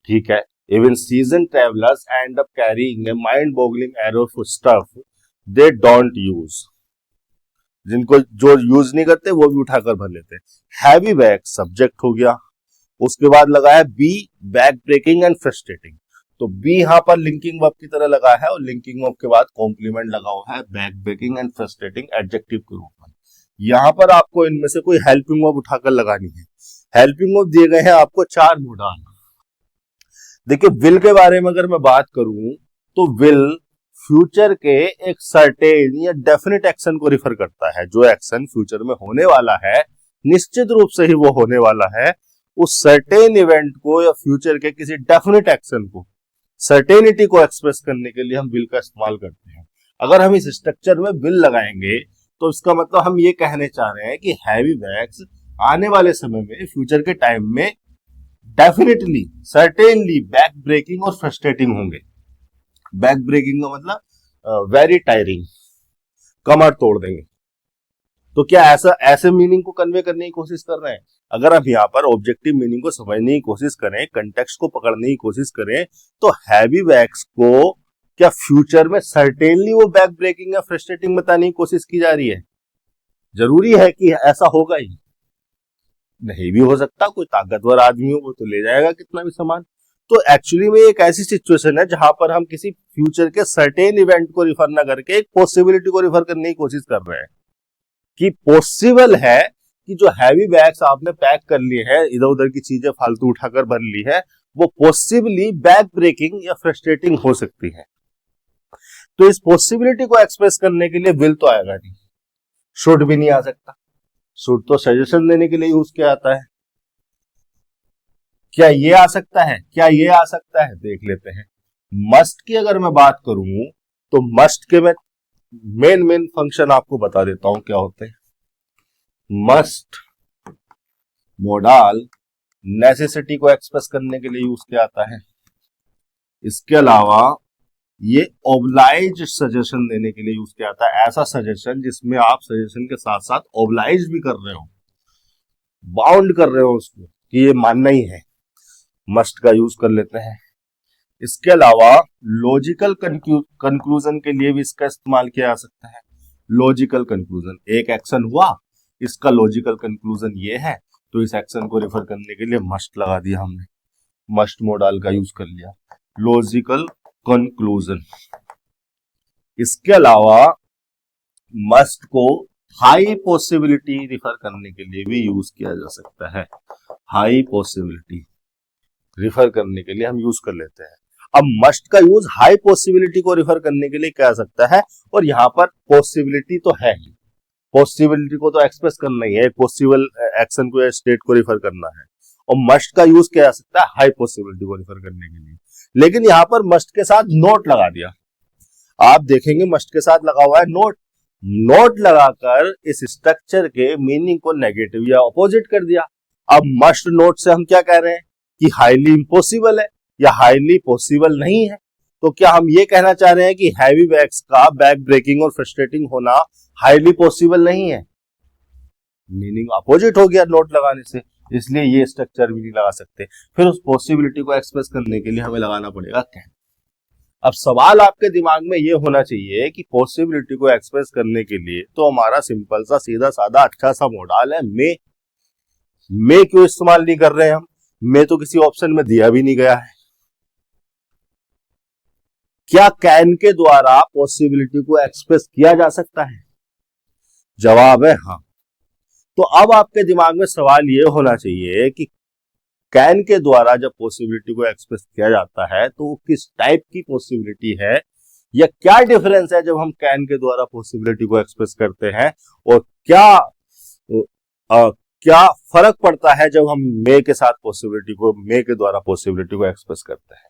ठीक है, even season travellers end up carrying a mind boggling array of stuff they don't use. जिनको जो यूज नहीं करते वो भी उठाकर भर लेते हैं। हैवी बैग सब्जेक्ट हो गया, उसके बाद लगा है B, back breaking and frustrating. तो बी यहां पर लिंकिंग वर्ब की तरह लगा है और लिंकिंग वर्ब के बाद कॉम्प्लीमेंट लगा हुआ है back breaking and frustrating adjective के रूप में। यहां पर आपको इनमें से कोई हेल्पिंग वर्ब उठाकर लगानी है। हेल्पिंग वर्ब दिए गए हैं आपको 4 मोडाल। देखिए विल के बारे में अगर मैं बात करूं तो विल फ्यूचर के एक सर्टेन या डेफिनेट एक्शन को रिफर करता है। जो एक्शन फ्यूचर में होने वाला है, निश्चित रूप से ही वो होने वाला है, उस सर्टेन इवेंट को या फ्यूचर के किसी डेफिनेट एक्शन को, सर्टेनिटी को एक्सप्रेस करने के लिए हम विल का इस्तेमाल करते हैं। अगर हम इस स्ट्रक्चर में विल लगाएंगे तो इसका मतलब हम ये कहने चाह रहे हैं कि हैवी बैग्स आने वाले समय में, फ्यूचर के टाइम में डेफिनेटली, सर्टेनली बैक ब्रेकिंग और फ्रस्ट्रेटिंग होंगे। बैक ब्रेकिंग का मतलब वेरी टायरिंग, कमर तोड़ देंगे। तो क्या ऐसे मीनिंग को कन्वे करने की कोशिश कर रहे हैं? अगर आप यहाँ पर ऑब्जेक्टिव मीनिंग को समझने की कोशिश करें, कंटेक्स्ट को पकड़ने की कोशिश करें, तो हैवी बैग्स को क्या फ्यूचर में सर्टेनली वो बैक ब्रेकिंग या फ्रस्ट्रेटिंग बताने की कोशिश की जा रही है? जरूरी है कि ऐसा होगा ही? नहीं भी हो सकता। कोई ताकतवर आदमी हो वो तो ले जाएगा कितना भी सामान, तो एक्चुअली में एक ऐसी सिचुएशन है जहां पर हम किसी फ्यूचर के सर्टेन इवेंट को रिफर ना करके एक पॉसिबिलिटी को रिफर करने की कोशिश कर रहे हैं कि पॉसिबल है कि जो हैवी बैग्स आपने पैक कर लिए हैं, इधर उधर की चीजें फालतू उठाकर भर ली है, वो पॉसिबली बैग ब्रेकिंग या फ्रस्ट्रेटिंग हो सकती है। तो इस पॉसिबिलिटी को एक्सप्रेस करने के लिए विल तो आएगा नहीं, शुड भी नहीं आ सकता। शुड तो सजेशन देने के लिए यूज किया जाता है। क्या ये आ सकता है? क्या ये आ सकता है? देख लेते हैं। मस्ट की अगर मैं बात करूं तो मस्ट के मैं मेन फंक्शन आपको बता देता हूं क्या होते हैं। मस्ट मोडाल नेसेसिटी को एक्सप्रेस करने के लिए यूज किया जाता है। इसके अलावा ये ओब्लाइज सजेशन देने के लिए यूज किया जाता है। ऐसा सजेशन जिसमें आप सजेशन के साथ साथ ओब्लाइज भी कर रहे हो, बाउंड कर रहे हो उसको कि ये मानना ही है, मस्ट का यूज कर लेते हैं। इसके अलावा लॉजिकल कंक्लूजन के लिए भी इसका इस्तेमाल किया जा सकता है। लॉजिकल कंक्लूजन, एक एक्शन हुआ, इसका लॉजिकल कंक्लूजन ये है, तो इस एक्शन को रेफर करने के लिए मस्ट लगा दिया हमने, मस्ट मोडाल का यूज कर लिया। Logical conclusion. इसके अलावा मस्ट को हाई पॉसिबिलिटी रिफर करने के लिए भी यूज किया जा सकता है। हाई पॉसिबिलिटी रिफर करने के लिए हम यूज कर लेते हैं। अब मस्ट का यूज हाई पॉसिबिलिटी को रिफर करने के लिए क्या सकता है, और यहां पर पॉसिबिलिटी तो है ही, पॉसिबिलिटी को तो एक्सप्रेस करना ही है, पॉसिबल एक्शन को या स्टेट को रिफर करना है, और मस्ट का यूज किया जा सकता है हाई पॉसिबिलिटी को रिफर करने के लिए। लेकिन यहां पर मस्ट के साथ नोट लगा दिया। आप देखेंगे मस्ट के साथ लगा हुआ है नोट। नोट लगाकर इस स्ट्रक्चर के मीनिंग को नेगेटिव या अपोजिट कर दिया। अब मस्ट नोट से हम क्या कह रहे हैं कि हाईली इम्पॉसिबल है या हाईली पॉसिबल नहीं है। तो क्या हम ये कहना चाह रहे हैं कि हैवी बैग्स का बैग ब्रेकिंग और फ्रस्ट्रेटिंग होना हाईली पॉसिबल नहीं है? मीनिंग अपोजिट हो गया नोट लगाने से, इसलिए ये स्ट्रक्चर भी नहीं लगा सकते। फिर उस पॉसिबिलिटी को एक्सप्रेस करने के लिए हमें लगाना पड़ेगा कैन। अब सवाल आपके दिमाग में ये होना चाहिए कि पॉसिबिलिटी को एक्सप्रेस करने के लिए तो हमारा सिंपल सा सीधा साधा अच्छा सा मॉडल है मे क्यों इस्तेमाल नहीं कर रहे हैं हम? मे तो किसी ऑप्शन में दिया भी नहीं गया है। क्या कैन के द्वारा पॉसिबिलिटी को एक्सप्रेस किया जा सकता है? जवाब है हाँ। तो अब आपके दिमाग में सवाल ये होना चाहिए कि कैन के द्वारा जब पॉसिबिलिटी को एक्सप्रेस किया जाता है तो वो किस टाइप की पॉसिबिलिटी है, या क्या डिफरेंस है जब हम कैन के द्वारा पॉसिबिलिटी को एक्सप्रेस करते हैं, और क्या फर्क पड़ता है जब हम मे के साथ मे के द्वारा पॉसिबिलिटी को एक्सप्रेस करते हैं।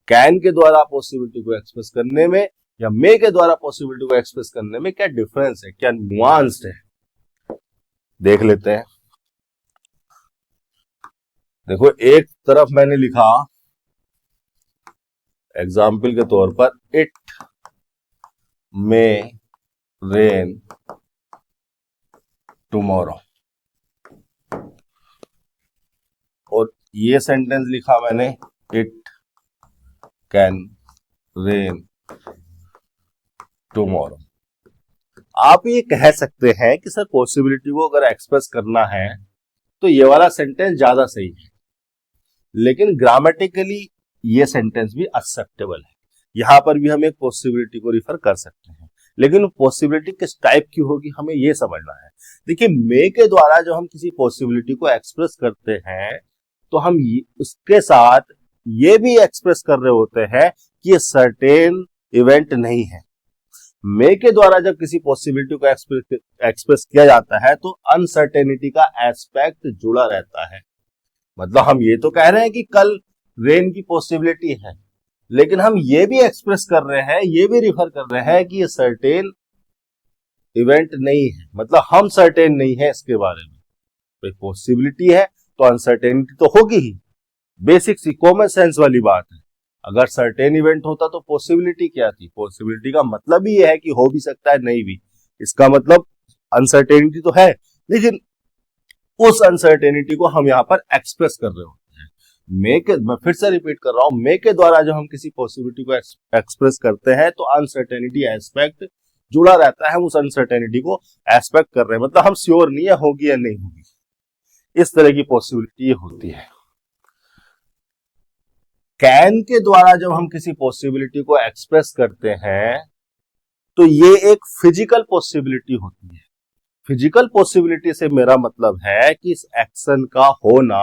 कैन के द्वारा पॉसिबिलिटी को एक्सप्रेस करने में या मे के द्वारा पॉसिबिलिटी को एक्सप्रेस करने में क्या डिफरेंस है, क्या नुआंस है, देख लेते हैं। देखो, एक तरफ मैंने लिखा एग्जाम्पल के तौर पर इट मे रेन टुमारो, और ये सेंटेंस लिखा मैंने इट कैन रेन टुमारो। आप ये कह सकते हैं कि सर पॉसिबिलिटी को अगर एक्सप्रेस करना है तो ये वाला सेंटेंस ज्यादा सही है, लेकिन ग्रामेटिकली ये सेंटेंस भी एक्सेप्टेबल है। यहां पर भी हम एक पॉसिबिलिटी को रिफर कर सकते हैं, लेकिन पॉसिबिलिटी किस टाइप की होगी हमें ये समझना है। देखिए, मे के द्वारा जब हम किसी पॉसिबिलिटी को एक्सप्रेस करते हैं तो हम उसके साथ ये भी एक्सप्रेस कर रहे होते हैं कि ये सर्टेन इवेंट नहीं है। मे के द्वारा जब किसी पॉसिबिलिटी को एक्सप्रेस किया जाता है तो अनसर्टेनिटी का एस्पेक्ट जुड़ा रहता है। मतलब हम ये तो कह रहे हैं कि कल रेन की पॉसिबिलिटी है, लेकिन हम ये भी एक्सप्रेस कर रहे हैं, ये भी रिफर कर रहे हैं कि ये सर्टेन इवेंट नहीं है। मतलब हम सर्टेन नहीं है इसके बारे में। तो पॉसिबिलिटी है तो अनसर्टेनिटी तो होगी ही, बेसिक सी कॉमन सेंस वाली बात है। अगर सर्टेन इवेंट होता तो पॉसिबिलिटी क्या थी? पॉसिबिलिटी का मतलब ही है कि हो भी सकता है, नहीं भी। इसका मतलब अनसर्टेनिटी तो है, लेकिन उस अनसर्टेनिटी को हम यहां पर एक्सप्रेस कर रहे होते हैं। मैं फिर से रिपीट कर रहा हूं, मे के द्वारा जब हम किसी पॉसिबिलिटी को एक्सप्रेस करते हैं तो अनसर्टेनिटी एस्पेक्ट जुड़ा रहता है। हम उस अनसर्टेनिटी को एस्पेक्ट कर रहे हैं, मतलब हम श्योर नहीं है होगी या नहीं होगी। इस तरह की पॉसिबिलिटी होती है। कैन के द्वारा जब हम किसी पॉसिबिलिटी को एक्सप्रेस करते हैं तो ये एक फिजिकल पॉसिबिलिटी होती है। फिजिकल पॉसिबिलिटी से मेरा मतलब है कि इस एक्शन का होना,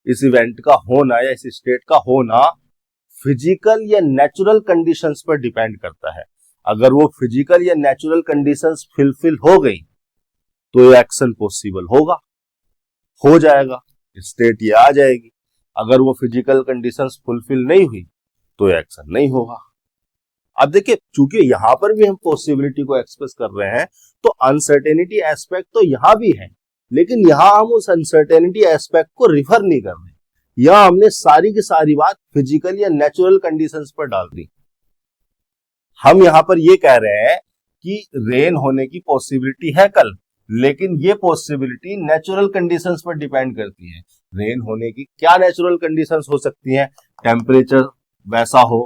इस इवेंट का होना या इस स्टेट का होना फिजिकल या नेचुरल कंडीशंस पर डिपेंड करता है। अगर वो फिजिकल या नेचुरल कंडीशंस फुलफिल हो गई तो ये एक्शन पॉसिबल होगा, हो जाएगा, स्टेट ये आ जाएगी। अगर वो फिजिकल कंडीशंस फुलफिल नहीं हुई तो एक्शन नहीं होगा। अब देखिए, चूंकि यहां पर भी हम पॉसिबिलिटी को एक्सप्रेस कर रहे हैं तो अनसर्टेनिटी एस्पेक्ट तो यहां भी है, लेकिन यहां हम उस अनसर्टेनिटी एस्पेक्ट को रिफर नहीं कर रहे। यहां हमने सारी की सारी बात फिजिकल या नेचुरल कंडीशंस पर डाल दी। हम यहां पर ये कह रहे हैं कि रेन होने की पॉसिबिलिटी है कल, लेकिन ये पॉसिबिलिटी नेचुरल कंडीशंस पर डिपेंड करती है। रेन होने की क्या नेचुरल कंडीशंस हो सकती हैं? टेम्परेचर वैसा हो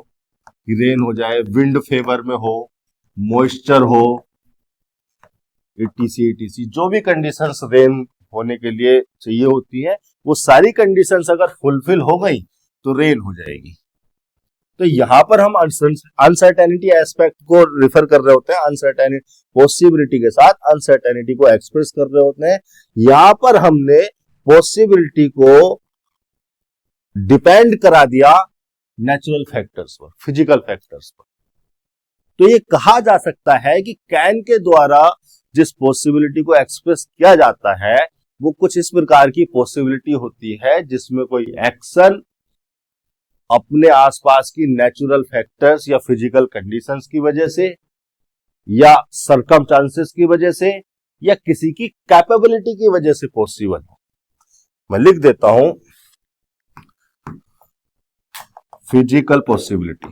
कि रेन हो जाए, विंड फेवर में हो, मॉइस्चर हो, etc जो भी कंडीशंस रेन होने के लिए चाहिए होती है, वो सारी कंडीशंस अगर फुलफिल हो गई तो रेन हो जाएगी। तो यहां पर हम अनसर्टेनिटी एस्पेक्ट को रिफर कर रहे होते हैं, अनसर्टेनिटी पॉसिबिलिटी के साथ अनसर्टेनिटी को एक्सप्रेस कर रहे होते हैं। यहां पर हमने पॉसिबिलिटी को डिपेंड करा दिया नेचुरल फैक्टर्स पर, फिजिकल फैक्टर्स पर। तो ये कहा जा सकता है कि कैन के द्वारा जिस पॉसिबिलिटी को एक्सप्रेस किया जाता है वो कुछ इस प्रकार की पॉसिबिलिटी होती है जिसमें कोई एक्शन अपने आसपास की नेचुरल फैक्टर्स या फिजिकल कंडीशंस की वजह से या सर्कमस्टांसेस की वजह से या किसी की कैपेबिलिटी की वजह से पॉसिबल हो। मैं लिख देता हूं फिजिकल पॉसिबिलिटी,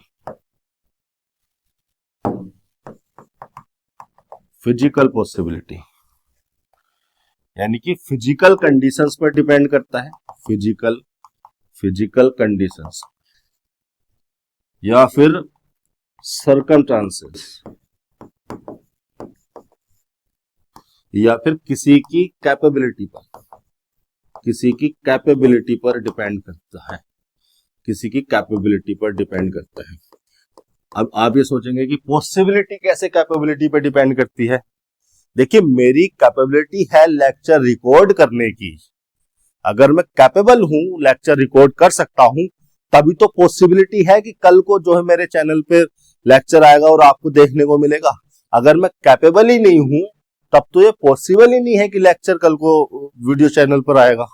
फिजिकल पॉसिबिलिटी यानी कि फिजिकल कंडीशंस पर डिपेंड करता है। फिजिकल कंडीशंस या फिर सर्कमस्टांसेस या फिर किसी की कैपेबिलिटी पर डिपेंड करता है, किसी की कैपेबिलिटी पर डिपेंड करता है। अब आप ये सोचेंगे कि पॉसिबिलिटी कैसे कैपेबिलिटी पर डिपेंड करती है? देखिए, मेरी कैपेबिलिटी है लेक्चर रिकॉर्ड करने की। अगर मैं कैपेबल हूं, लेक्चर रिकॉर्ड कर सकता हूं, तभी तो पॉसिबिलिटी है कि कल को जो है मेरे चैनल पे लेक्चर आएगा और आपको देखने को मिलेगा। अगर मैं कैपेबल ही नहीं हूं तब तो ये पॉसिबल ही नहीं है कि लेक्चर कल को वीडियो चैनल पर आएगा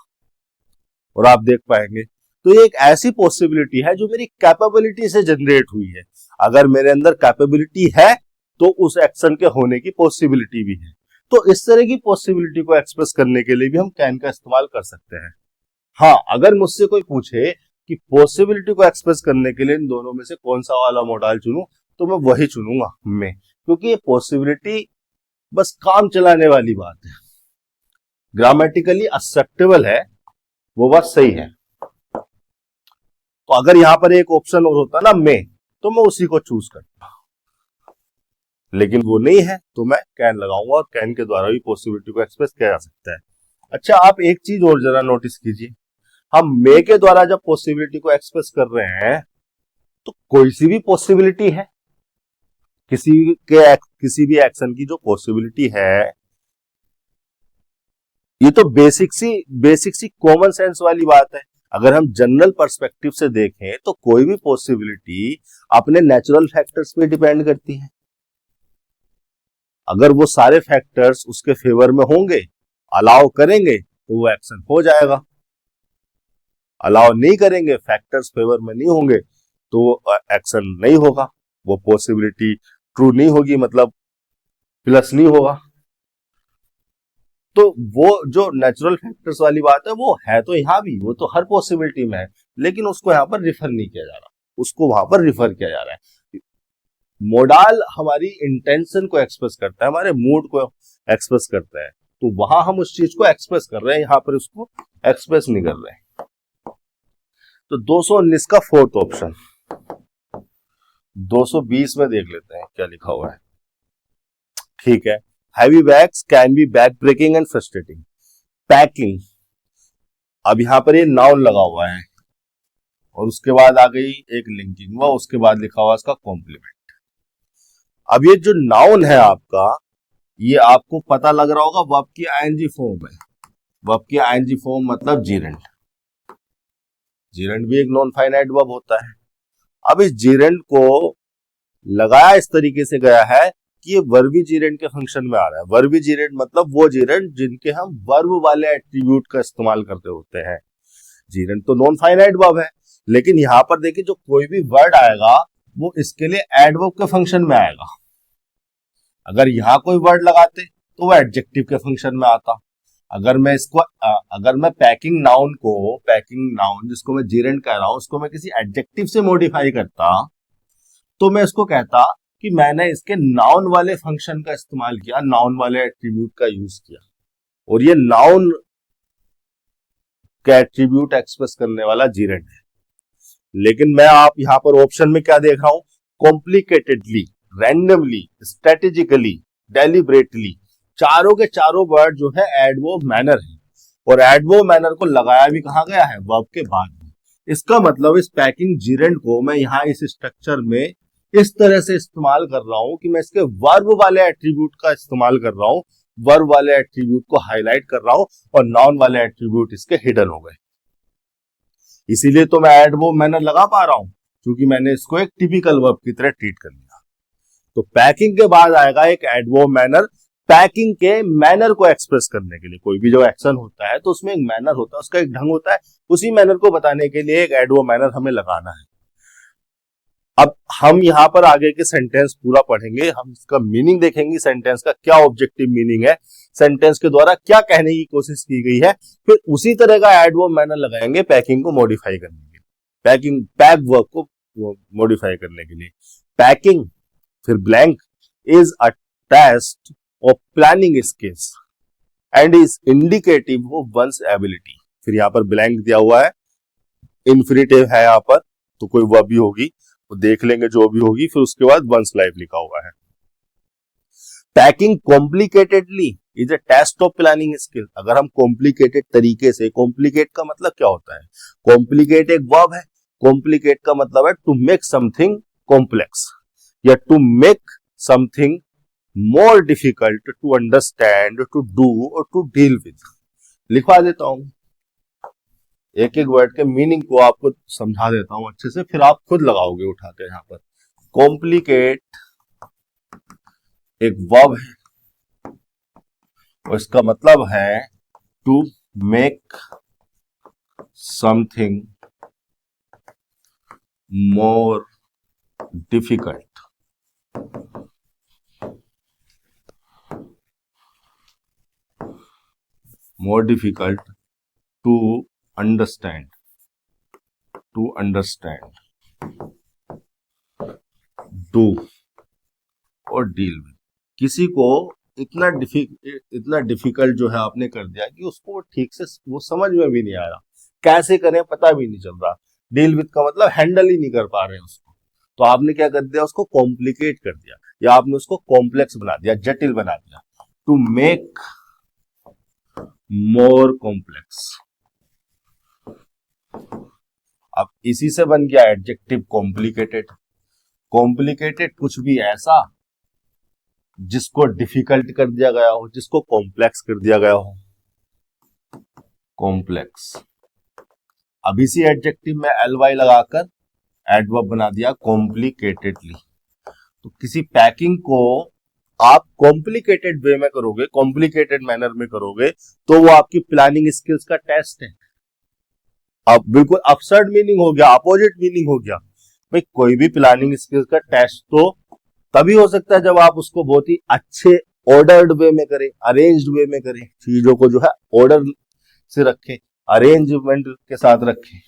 और आप देख पाएंगे। तो ये एक ऐसी पॉसिबिलिटी है जो मेरी कैपेबिलिटी से जनरेट हुई है। अगर मेरे अंदर कैपेबिलिटी है तो उस एक्शन के होने की पॉसिबिलिटी भी है। तो इस तरह की पॉसिबिलिटी को एक्सप्रेस करने के लिए भी हम कैन का इस्तेमाल कर सकते हैं। हाँ, अगर मुझसे कोई पूछे कि पॉसिबिलिटी को एक्सप्रेस करने के लिए इन दोनों में से कौन सा वाला मॉडल चुनूं, तो मैं वही चुनूंगा मैं, क्योंकि ये पॉसिबिलिटी बस काम चलाने वाली बात है, ग्रामेटिकली एक्सेप्टेबल है, वो बात सही है। तो अगर यहां पर एक ऑप्शन और होता ना मैं, तो मैं उसी को चूज करता, लेकिन वो नहीं है तो मैं कैन लगाऊंगा और कैन के द्वारा भी पॉसिबिलिटी को एक्सप्रेस किया जा सकता है। अच्छा, आप एक चीज और जरा नोटिस कीजिए, हम मे के द्वारा जब पॉसिबिलिटी को एक्सप्रेस कर रहे हैं तो कोई सी भी पॉसिबिलिटी है, किसी भी एक्शन की जो पॉसिबिलिटी है, ये तो बेसिक सी कॉमन सेंस वाली बात है। अगर हम जनरल पर्सपेक्टिव से देखें तो कोई भी पॉसिबिलिटी अपने नेचुरल फैक्टर्स पे डिपेंड करती है। अगर वो सारे फैक्टर्स उसके फेवर में होंगे, अलाउ करेंगे, तो वो एक्शन हो जाएगा। अलाउ नहीं करेंगे, फैक्टर्स फेवर में नहीं होंगे, तो एक्शन नहीं होगा, वो पॉसिबिलिटी ट्रू नहीं होगी, मतलब प्लस नहीं होगा। तो वो जो नेचुरल फैक्टर्स वाली बात है वो है तो यहां भी, वो तो हर पॉसिबिलिटी में है, लेकिन उसको यहां पर रिफर नहीं किया जा रहा, उसको वहां पर रिफर किया जा रहा है। मोडाल हमारी इंटेंशन को एक्सप्रेस करता है, हमारे मूड को एक्सप्रेस करता है, तो वहां हम उस चीज को एक्सप्रेस कर रहे हैं, यहां पर उसको एक्सप्रेस नहीं कर रहे हैं। तो 219 का फोर्थ ऑप्शन, 220 में देख लेते हैं क्या लिखा हुआ है। ठीक है, heavy bags can be back breaking and frustrating. Packing, अब यहां पर ये नाउन लगा हुआ है, और उसके बाद आ गई एक लिंकिंग वर्ब, उसके बाद लिखा हुआ इसका कॉम्प्लीमेंट। अब ये जो नाउन है आपका, ये आपको पता लग रहा होगा वर्ब की आईएनजी फॉर्म है। वर्ब की आईएनजी फॉर्म मतलब जीरेंड। जीरेंड भी एक नॉन फाइनाइट वर्ब होता है। अब इस जीरेंड को लगाया इस तरीके से गया है कि ये वर्बी जीरेंड के फंक्शन में आ रहा है। वर्बी जीरेंड मतलब वो जीरेंड जिनके हम वर्ब वाले एट्रीब्यूट का इस्तेमाल करते होते हैं। जीरेंड तो नॉन फाइनाइट वर्ब है, लेकिन यहां पर देखिए जो कोई भी वर्ड आएगा वो इसके लिए एडवर्ब के फंक्शन में आएगा। अगर यहां कोई वर्ड लगाते तो वो एडजेक्टिव के फंक्शन में आता। अगर मैं पैकिंग नाउन जिसको मैं जीरेंड कह रहा हूं, उसको मैं किसी एडजेक्टिव से मॉडिफाई करता तो मैं इसको कहता कि मैंने इसके नाउन वाले फंक्शन का इस्तेमाल किया, नाउन वाले एट्रीब्यूट का यूज किया, और ये नाउन का एट्रीब्यूट एक्सप्रेस करने वाला जीरेंड है। लेकिन मैं आप यहां पर ऑप्शन में क्या देख रहा हूं? कॉम्प्लिकेटेडली, रैंडमली, स्ट्रेटेजिकली, डेलिब्रेटली, चारों के चारों वर्ड जो है एडवर्ब मैनर है, और एडवर्ब मैनर को लगाया भी कहां गया है? वर्ब के बाद में। इसका मतलब इस पैकिंग जीरेंड को मैं यहां इस स्ट्रक्चर में इस तरह से इस्तेमाल कर रहा हूं कि मैं इसके वर्ब वाले एट्रीब्यूट का इस्तेमाल कर रहा हूं, वर्ब वाले एट्रीब्यूट को हाईलाइट कर रहा हूं, और नाउन वाले एट्रीब्यूट इसके हिडन हो गए। इसीलिए तो मैं एडवर्ब मैनर लगा पा रहा हूं, क्योंकि मैंने इसको एक टिपिकल वर्ब की तरह ट्रीट कर लिया। तो पैकिंग के बाद आएगा एक एडवर्ब मैनर, पैकिंग के मैनर को एक्सप्रेस करने के लिए। कोई भी जो एक्शन होता है तो उसमें एक मैनर होता है, उसका एक ढंग होता है, उसी मैनर को बताने के लिए एक एडवर्ब मैनर हमें लगाना है। अब हम यहां पर आगे के सेंटेंस पूरा पढ़ेंगे, हम इसका मीनिंग देखेंगे, सेंटेंस का क्या ऑब्जेक्टिव मीनिंग है, सेंटेंस के द्वारा क्या कहने की कोशिश की गई है, फिर उसी तरह का एडवर्ब मैनर लगाएंगे पैकिंग को मॉडिफाई करने के लिए, पैक वर्ब को मॉडिफाई करने के लिए। पैकिंग फिर blank is a test of planning skills and is indicative of one's ability. फिर यहाँ पर ब्लैंक दिया हुआ है, इन्फिनिटिव है यहाँ पर, तो कोई वर्ब भी होगी, तो देख लेंगे जो भी होगी, फिर उसके बाद वंस लाइफ लिखा हुआ है। Packing complicatedly is a test of planning skill. अगर हम कॉम्प्लिकेटेड तरीके से, कॉम्प्लिकेट का मतलब क्या होता है? कॉम्प्लिकेट एक वर्ब है, कॉम्प्लिकेट का मतलब है टू मेक समथिंग कॉम्प्लेक्स या to make something more difficult to understand, to do और टू डील विद। लिखवा देता हूं, एक एक वर्ड के मीनिंग को आपको समझा देता हूं अच्छे से, फिर आप खुद लगाओगे उठा के। यहां पर कॉम्प्लिकेट एक वर्ब है और इसका मतलब है to make something more difficult. More difficult to understand, do और डील विद। किसी को इतना डिफिकल्ट जो है आपने कर दिया कि उसको ठीक से वो समझ में भी नहीं आ रहा, कैसे करें पता भी नहीं चल रहा। डील विद का मतलब हैंडल ही नहीं कर पा रहे हैं उसको, तो आपने क्या कर दिया? उसको कॉम्प्लिकेट कर दिया, या आपने उसको कॉम्प्लेक्स बना दिया, जटिल बना दिया। To make more complex. अब इसी से बन गया एडजेक्टिव कॉम्प्लिकेटेड। कॉम्प्लिकेटेड कुछ भी ऐसा जिसको डिफिकल्ट कर दिया गया हो, जिसको कॉम्प्लेक्स कर दिया गया हो, कॉम्प्लेक्स। अब इसी एडजेक्टिव में ly लगाकर एडवर्ब बना दिया कॉम्प्लिकेटेडली। तो किसी पैकिंग को आप कॉम्प्लिकेटेड वे में करोगे, कॉम्प्लिकेटेड मैनर में करोगे, तो वो आपकी प्लानिंग स्किल्स का टेस्ट है। अब बिल्कुल अपसर्ड मीनिंग हो गया, अपोजिट मीनिंग हो गया। भाई कोई भी प्लानिंग स्किल्स का टेस्ट तो तभी हो सकता है जब आप उसको बहुत ही अच्छे ऑर्डर्ड वे में करें, अरेंज्ड वे में करें, चीजों को जो है ऑर्डर से रखें, अरेंजमेंट के साथ रखें।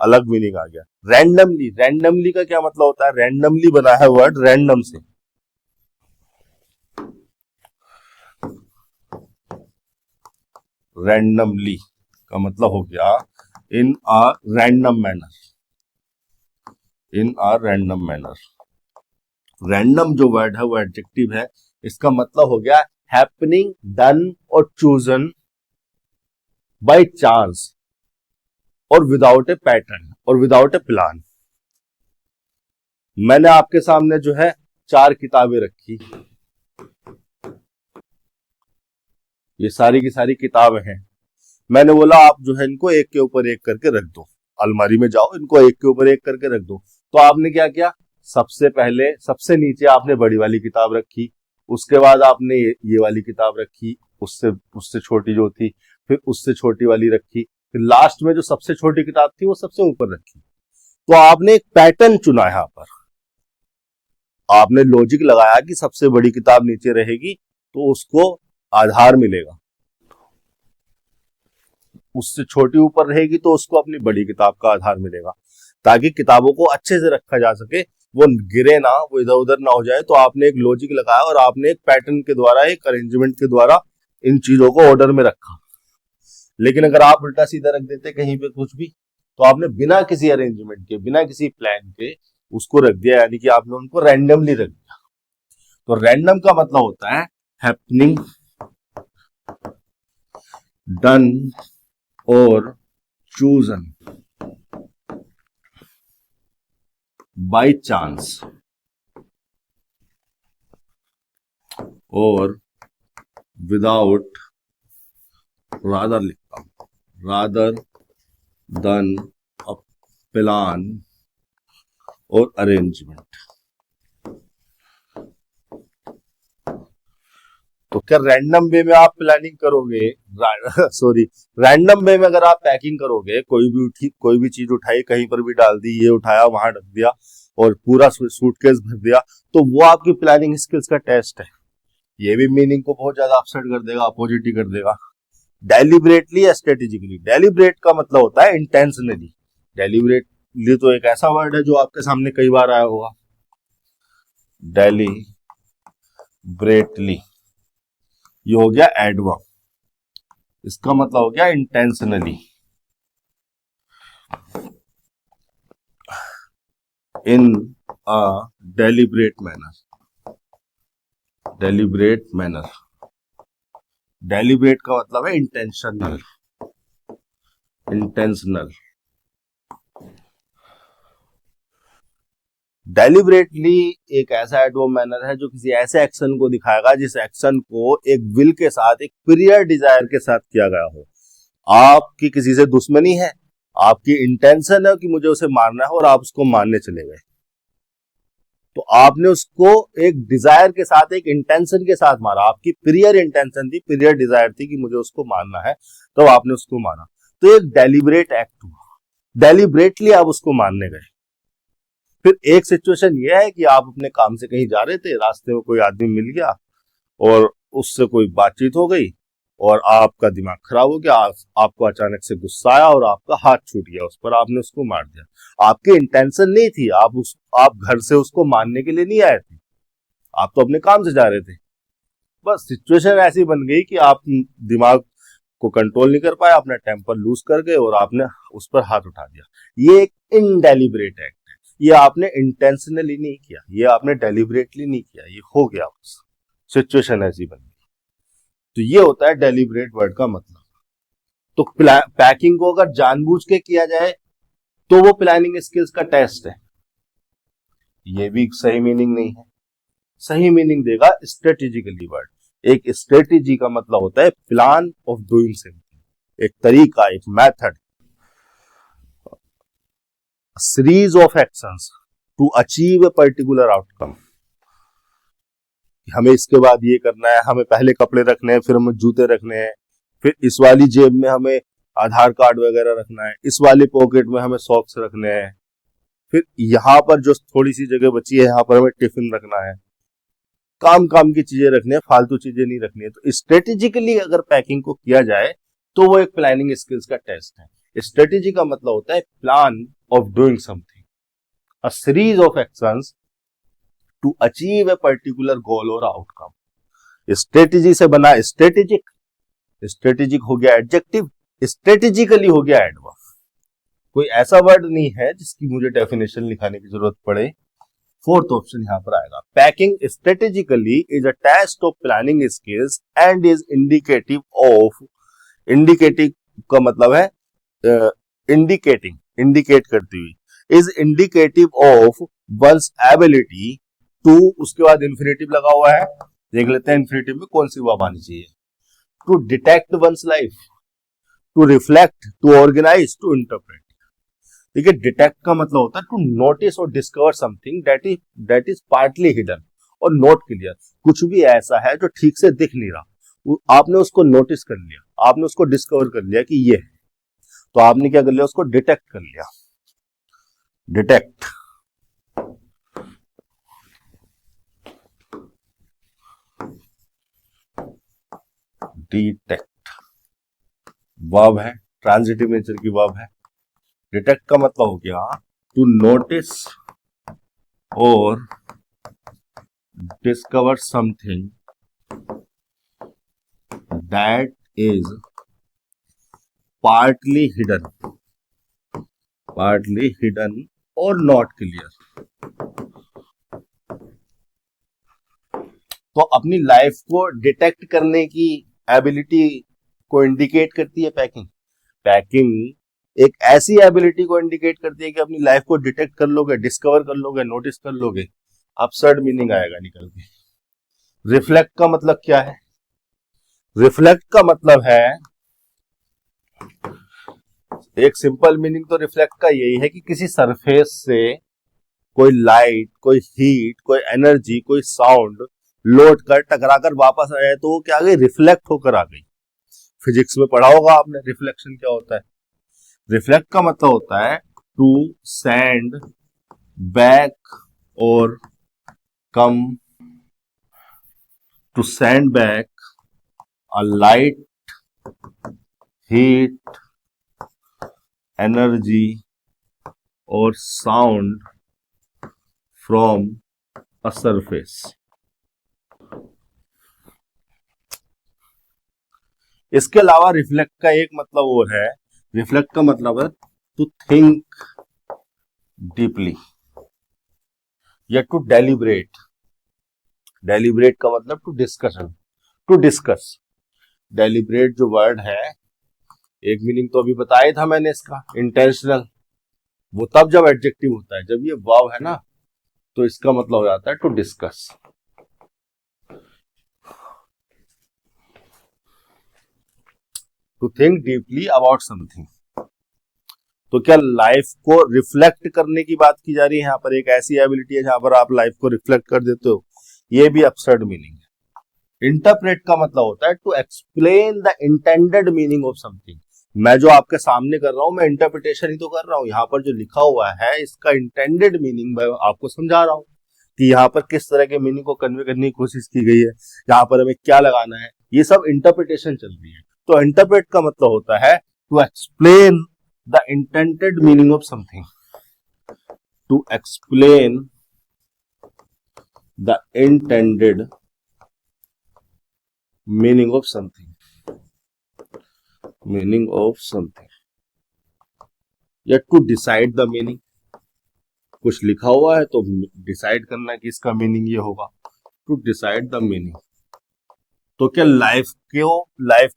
अलग मीनिंग आ गया। रैंडमली, रैंडमली का क्या मतलब होता है? रैंडमली बना है वर्ड रैंडम से। रैंडमली का मतलब हो गया in a random manner, in a random manner. Random जो वर्ड है वो एडजेक्टिव है, इसका मतलब हो गया हैपनिंग, डन और चूजन बाय चांस और विदाउट ए पैटर्न और विदाउट ए प्लान। मैंने आपके सामने जो है 4 किताबें रखी, ये सारी की सारी किताबें हैं। मैंने बोला आप जो है इनको एक के ऊपर एक करके रख दो, अलमारी में जाओ इनको एक के ऊपर एक करके रख दो। तो आपने क्या किया, सबसे पहले सबसे नीचे आपने बड़ी वाली किताब रखी, उसके बाद आपने ये वाली किताब रखी, उससे उससे छोटी जो थी, फिर उससे छोटी वाली रखी, फिर लास्ट में जो सबसे छोटी किताब थी वो सबसे ऊपर रखी। तो आपने एक पैटर्न चुना, यहां पर आपने लॉजिक लगाया कि सबसे बड़ी किताब नीचे रहेगी तो उसको आधार मिलेगा, उससे छोटी ऊपर रहेगी तो उसको अपनी बड़ी किताब का आधार मिलेगा, ताकि किताबों को अच्छे से रखा जा सके, वो गिरे ना, वो इधर उधर ना हो जाए। तो आपने एक लॉजिक लगाया और आपने एक पैटर्न के द्वारा, एक अरेंजमेंट के द्वारा इन चीजों को ऑर्डर में रखा। लेकिन अगर आप उल्टा सीधा रख देते कहीं पे कुछ भी, तो आपने बिना किसी अरेंजमेंट के, बिना किसी प्लान के उसको रख दिया, यानी कि आपने उनको रैंडमली रख दिया। तो रैंडम का मतलब होता है हैपनिंग, डन और चूजन बाय चांस और विदाउट, रादर लिखता हूं, रादर देन अ प्लान और अरेंजमेंट। तो क्या रैंडम वे में आप प्लानिंग करोगे, सॉरी रैंडम वे में अगर आप पैकिंग करोगे, कोई भी चीज उठाई कहीं पर भी डाल दी, ये उठाया वहां रख दिया और पूरा सूटकेस भर दिया, तो वो आपकी प्लानिंग स्किल्स का टेस्ट है। ये भी मीनिंग को बहुत ज्यादा अपसेट कर देगा, अपोजिट ही कर देगा। डेलिबरेटली या स्ट्रेटेजिकली, डेलिबरेट का मतलब होता है इंटेंशनली। डेलिबरेटली तो एक ऐसा वर्ड है जो आपके सामने कई बार आया होगा, डेलिबरेटली, ये हो गया एडवर्ब, इसका मतलब हो गया intentionally, in a deliberate manner, deliberate manner. Deliberate का मतलब है इंटेंशनल, इंटेंशनल। डेलिबरेटली एक ऐसा एडवर्ब मैनर है जो किसी ऐसे एक्शन को दिखाएगा जिस एक्शन को एक विल के साथ, एक प्रियर डिजायर के साथ किया गया हो। आपकी किसी से दुश्मनी है, आपकी इंटेंशन है कि मुझे उसे मारना है और आप उसको मारने चले गए, तो आपने उसको एक डिजायर के साथ, एक इंटेंशन के साथ मारा। आपकी प्रियर इंटेंशन थी, प्रियर डिजायर थी कि मुझे उसको मारना है, तो आपने उसको मारा। तो एक डेलिबरेट एक्ट हुआ, डेलिबरेटली आप उसको मारने गए। फिर एक सिचुएशन यह है कि आप अपने काम से कहीं जा रहे थे, रास्ते में कोई आदमी मिल गया और उससे कोई बातचीत हो गई और आपका दिमाग खराब हो गया, आपको अचानक से गुस्सा आया और आपका हाथ छूट गया उस पर, आपने उसको मार दिया। आपकी इंटेंशन नहीं थी, आप घर से उसको मारने के लिए नहीं आए थे, आप तो अपने काम से जा रहे थे। बस सिचुएशन ऐसी बन गई कि आप दिमाग को कंट्रोल नहीं कर पाए, अपना टेम्पर लूज कर गए और आपने उस पर हाथ उठा दिया। ये एक इनडेलिबरेट एक्ट है, ये आपने इंटेंशनली नहीं किया, ये आपने डेलिबरेटली नहीं किया, ये हो गया, बस सिचुएशन ऐसी बन गई। तो ये होता है डेलिबरेट वर्ड का मतलब। तो पैकिंग को अगर जानबूझ के किया जाए तो वो प्लानिंग स्किल्स का टेस्ट है। ये भी सही मीनिंग नहीं है, सही मीनिंग देगा स्ट्रेटेजिकली वर्ड। एक स्ट्रेटेजी का मतलब होता है प्लान ऑफ डूइंग समथिंग, एक तरीका, एक method, series of actions to achieve a particular outcome. हमें इसके बाद ये करना है, हमें पहले कपड़े रखने हैं, फिर हमें जूते रखने हैं, फिर इस वाली जेब में हमें आधार कार्ड वगैरह रखना है, इस वाली पॉकेट में हमें सॉक्स रखने हैं, फिर यहाँ पर जो थोड़ी सी जगह बची है यहाँ पर हमें टिफिन रखना है। काम की चीजें रखनी है, फालतू चीजें नहीं रखनी है। तो स्ट्रेटेजिकली अगर पैकिंग को किया जाए तो वो एक प्लानिंग स्किल्स का टेस्ट है। स्ट्रेटेजी का मतलब होता है plan of doing something, a series of actions to achieve a particular goal और आउटकम। स्ट्रेटेजी से बना स्ट्रेटेजिक, स्ट्रेटेजिक हो गया एडजेक्टिव, स्ट्रेटेजिकली हो गया एडवर्ब। कोई ऐसा वर्ड नहीं है जिसकी मुझे डेफिनेशन लिखाने की जरूरत पड़े। फोर्थ ऑप्शन यहां पर आएगा, packing strategically is a test of planning skills and is indicative of, indicative का मतलब है इंडिकेटिंग, इंडिकेट करती हुई, is indicative of one's ability to, उसके बाद इन्फिनेटिव लगा हुआ है, देख लेते हैं इन्फिनेटिव में कौन सी वर्ब आनी चाहिए, to detect one's life, to reflect, to organise, to interpret. देखिए डिटेक्ट का मतलब होता है टू नोटिस और discover something that is partly hidden और नॉट क्लियर, कुछ भी ऐसा है जो ठीक से दिख नहीं रहा, आपने उसको नोटिस कर लिया, आपने उसको डिस्कवर कर लिया कि ये है, तो आपने क्या कर लिया, उसको डिटेक्ट कर लिया, डिटेक्ट। डिटेक्ट वर्ब है, ट्रांजिटिव नेचर की वर्ब है। डिटेक्ट का मतलब हो गया टू नोटिस और discover something that is partly hidden और नॉट क्लियर। तो अपनी लाइफ को डिटेक्ट करने की एबिलिटी को इंडिकेट करती है पैकिंग। पैकिंग एक ऐसी एबिलिटी को इंडिकेट करती है कि अपनी लाइफ को डिटेक्ट कर लोगे, डिस्कवर कर लोगे, नोटिस कर लोगे, अपसर्ड मीनिंग आएगा निकल के। रिफ्लेक्ट का मतलब क्या है? रिफ्लेक्ट का मतलब है, एक सिंपल मीनिंग तो रिफ्लेक्ट का यही है कि किसी सरफेस से कोई लाइट, कोई हीट, कोई एनर्जी, कोई साउंड लौट कर टकरा कर वापस आया तो वो क्या आ गई, रिफ्लेक्ट होकर आ गई। फिजिक्स में पढ़ा होगा आपने रिफ्लेक्शन क्या होता है। रिफ्लेक्ट का मतलब होता है टू सेंड बैक और कम, to send back a light, heat, energy और साउंड फ्रॉम अ सरफेस। इसके अलावा रिफ्लेक्ट का एक मतलब और है, रिफ्लेक्ट का मतलब है टू थिंक डीपली या टू डेलिब्रेट। डेलिब्रेट का मतलब to discussion, to discuss. Deliberate जो वर्ड है, एक मीनिंग तो अभी बताया था मैंने इसका, इंटेंशनल, वो तब जब एडजेक्टिव होता है, जब ये वर्ब है ना तो इसका मतलब हो जाता है to discuss. To think deeply about something. तो क्या लाइफ को रिफ्लेक्ट करने की बात की जा रही है यहाँ पर? एक ऐसी एबिलिटी है जहां पर आप लाइफ को रिफ्लेक्ट कर देते हो, ये भी अपसर्ड मीनिंग है। इंटरप्रेट का मतलब होता है to explain the intended meaning of something. मैं जो आपके सामने कर रहा हूं, मैं इंटरप्रिटेशन ही तो कर रहा हूं, यहाँ पर जो लिखा हुआ है इसका इंटेंडेड मीनिंग मैं आपको समझा रहा हूं कि यहाँ पर किस तरह के मीनिंग को कन्वे करने की कोशिश की गई है, यहाँ पर हमें क्या लगाना है, ये सब इंटरप्रिटेशन चल रही है। तो इंटरप्रेट का मतलब होता है to explain the intended meaning of something, to explain the intended meaning of something, meaning of something, या टू डिसाइड द मीनिंग। कुछ लिखा हुआ है तो डिसाइड करना कि इसका मीनिंग ये होगा, टू डिसाइड द मीनिंग। तो क्या लाइफ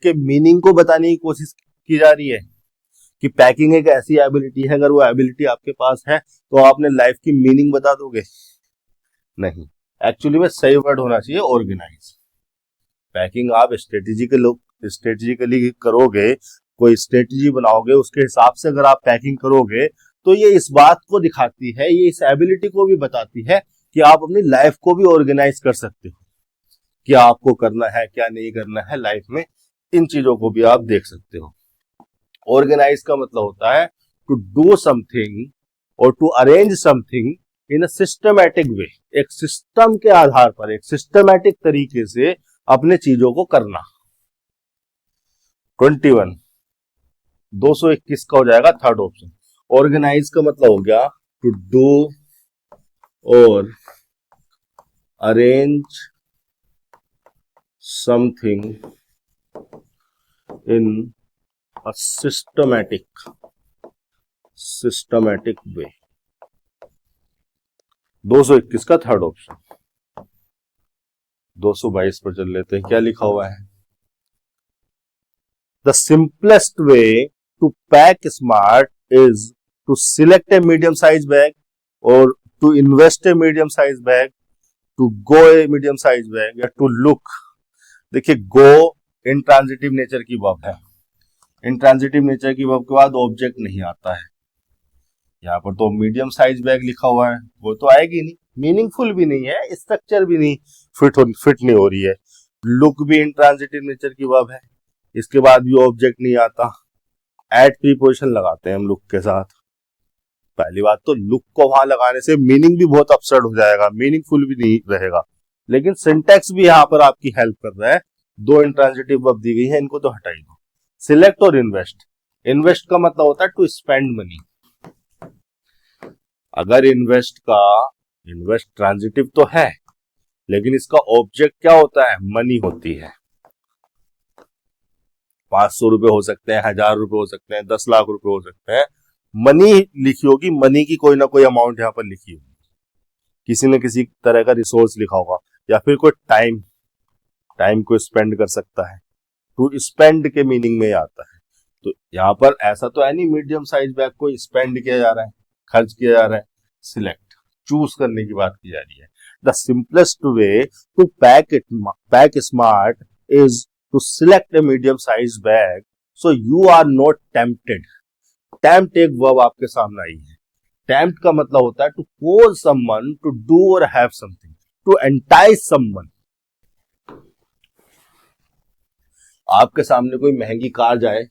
के मीनिंग को बताने की कोशिश की जा रही है कि पैकिंग एक ऐसी एबिलिटी है, अगर वो एबिलिटी आपके पास है तो आपने लाइफ की मीनिंग बता दोगे? नहीं, एक्चुअली में सही वर्ड होना चाहिए ऑर्गेनाइज। पैकिंग आप स्ट्रेटेजिकली करोगे, कोई स्ट्रेटेजी बनाओगे, उसके हिसाब से अगर आप पैकिंग करोगे तो ये इस बात को दिखाती है, ये इस एबिलिटी को भी बताती है कि आप अपनी लाइफ को भी ऑर्गेनाइज कर सकते हो, क्या आपको करना है क्या नहीं करना है लाइफ में, इन चीजों को भी आप देख सकते हो। ऑर्गेनाइज का मतलब होता है टू डू समथिंग और to arrange something in a systematic way, एक सिस्टम के आधार पर, एक सिस्टमैटिक तरीके से अपने चीजों को करना। 21 221 का हो जाएगा थर्ड ऑप्शन। ऑर्गेनाइज का मतलब हो गया टू डू और arrange something in a systematic वे। 221 का थर्ड ऑप्शन। 222 पर चल लेते हैं, क्या लिखा हुआ है? The simplest way to pack smart is to select a medium size bag or to invest a medium size bag, to go a medium size bag या to look। देखिए go इंट्रांजिटिव नेचर की verb है, intransitive nature की verb के बाद object नहीं आता है। यहाँ पर तो मीडियम साइज बैग लिखा हुआ है, वो तो आएगी नहीं, मीनिंगफुल भी नहीं है, स्ट्रक्चर भी नहीं फिट नहीं हो रही है। लुक भी इंट्रांजिटिव नेचर की वर्ब है, इसके बाद भी ऑब्जेक्ट नहीं आता। एट प्रीपोजिशन लगाते हैं हम लुक के साथ। पहली बात तो लुक को वहां लगाने से मीनिंग भी बहुत अपसर्ड हो जाएगा, मीनिंगफुल भी नहीं रहेगा। लेकिन सिंटैक्स भी यहाँ पर आपकी हेल्प कर रहा है। दो इंट्रांजिटिव वर्ब दी गई है, इनको तो हटा ही दो। सिलेक्ट और इन्वेस्ट, इन्वेस्ट का मतलब होता है टू स्पेंड मनी। अगर इन्वेस्ट ट्रांजिटिव तो है, लेकिन इसका ऑब्जेक्ट क्या होता है, मनी होती है। 500 रुपए हो सकते हैं, 1000 रुपए हो सकते हैं, 10 लाख रुपए हो सकते हैं। मनी लिखी होगी, मनी की कोई ना कोई अमाउंट यहाँ पर लिखी होगी, किसी न किसी तरह का रिसोर्स लिखा होगा, या फिर कोई टाइम को स्पेंड कर सकता है। टू स्पेंड के मीनिंग में आता है। तो यहाँ पर ऐसा तो है नहीं मीडियम साइज बैग को स्पेंड किया जा रहा है, खर्च किया जा रहा है। सिलेक्ट, चूज करने की बात की जा रही है। The simplest way to pack smart is to select a medium size bag so you are not tempted. Tempt एक वर्ब आपके सामने आई है। टेम्प्ट का मतलब होता है to force someone to do और have something, to entice someone. आपके सामने कोई महंगी कार जाए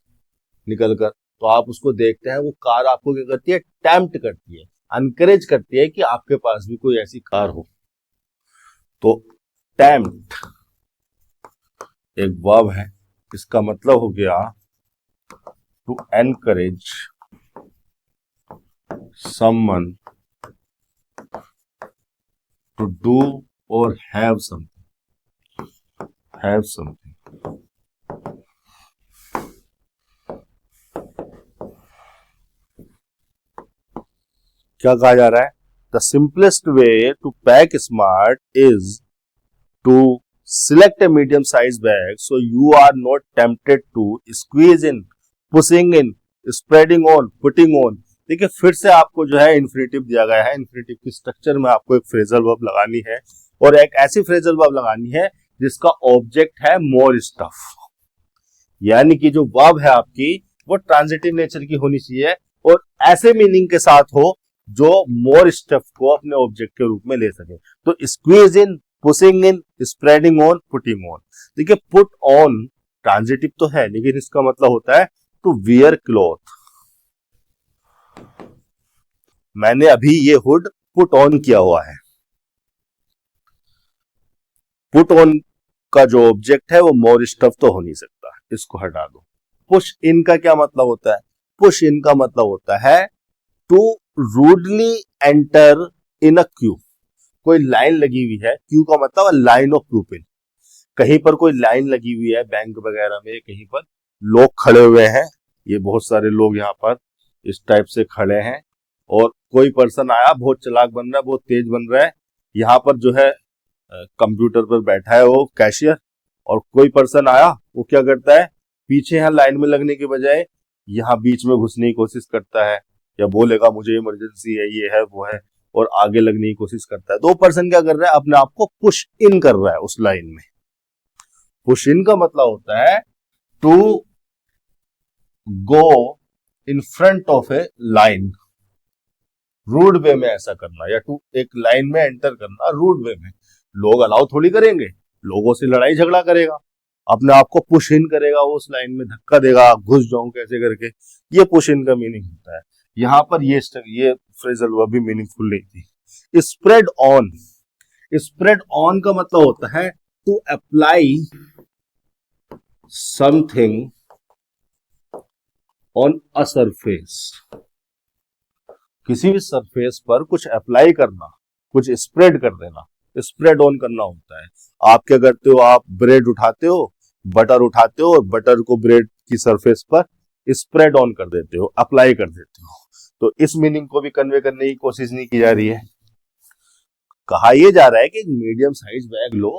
निकलकर, तो आप उसको देखते हैं, वो कार आपको क्या करती है, टेम्प्ट करती है, एनकरेज करती है कि आपके पास भी कोई ऐसी कार हो। तो टेम्प्ट एक वर्ब है, इसका मतलब हो गया to encourage someone to do or have something, क्या कहा जा रहा है, the simplest way to pack smart is to select a medium size bag so you are not tempted to squeeze in, pushing in, spreading on, putting on। देखिए फिर से आपको जो है इन्फिनेटिव दिया गया है। इन्फिनेटिव की स्ट्रक्चर में आपको एक फ्रेजल वर्ब लगानी है, और एक ऐसी फ्रेजल वर्ब लगानी है जिसका ऑब्जेक्ट है मोर स्टफ। यानी कि जो वर्ब है आपकी वो ट्रांजिटिव नेचर की होनी चाहिए और ऐसे मीनिंग के साथ हो जो मोर स्टफ को अपने ऑब्जेक्ट के रूप में ले सके। तो squeeze in, pushing in, spreading on, putting on. देखिए पुट ऑन ट्रांजिटिव तो है, लेकिन इसका मतलब होता है टू वियर क्लॉथ। मैंने अभी ये हुड पुट ऑन किया हुआ है। पुट ऑन का जो ऑब्जेक्ट है वो मोर स्टफ तो हो नहीं सकता, इसको हटा दो। पुश इन का क्या मतलब होता है, पुश इन का मतलब होता है to rudely enter in a queue. कोई लाइन लगी हुई है, क्यू का मतलब लाइन ऑफ पीपल। कहीं पर कोई लाइन लगी हुई है बैंक वगैरह में, कहीं पर लोग खड़े हुए हैं, ये बहुत सारे लोग यहाँ पर इस टाइप से खड़े हैं, और कोई पर्सन आया बहुत चालाक बन रहा है, बहुत तेज बन रहा है। यहाँ पर जो है कंप्यूटर पर बैठा है वो कैशियर, और कोई पर्सन आया वो क्या करता है, पीछे यहाँ लाइन में लगने के बजाय यहाँ बीच में घुसने की कोशिश करता है, या बोलेगा मुझे इमरजेंसी है, ये है वो है, और आगे लगने की कोशिश करता है। तो पर्सन क्या कर रहा है, अपने आप को पुश इन कर रहा है उस लाइन में। पुश इन का मतलब होता है to go in front of a line, rude way में ऐसा करना, या टू एक लाइन में एंटर करना रूड वे में। लोग अलाउ थोड़ी करेंगे, लोगों से लड़ाई झगड़ा करेगा, अपने आप को पुश इन करेगा, वो उस लाइन में धक्का देगा, घुस जाऊं कैसे करके। ये पुश इन का मीनिंग होता है। यहाँ पर ये फ्रेजल वर्ब भी मीनिंगफुल नहीं थी। स्प्रेड ऑन, स्प्रेड ऑन का मतलब होता है to apply something on a surface. किसी भी सरफेस पर कुछ अप्लाई करना, कुछ स्प्रेड कर देना, स्प्रेड ऑन करना होता है। आप क्या करते हो, आप ब्रेड उठाते हो, बटर उठाते हो, और बटर को ब्रेड की सरफेस पर स्प्रेड ऑन कर देते हो, अप्लाई कर देते हो। तो इस मीनिंग को भी कन्वे करने की कोशिश नहीं की जा रही है। कहा यह जा रहा है कि मीडियम साइज बैग लो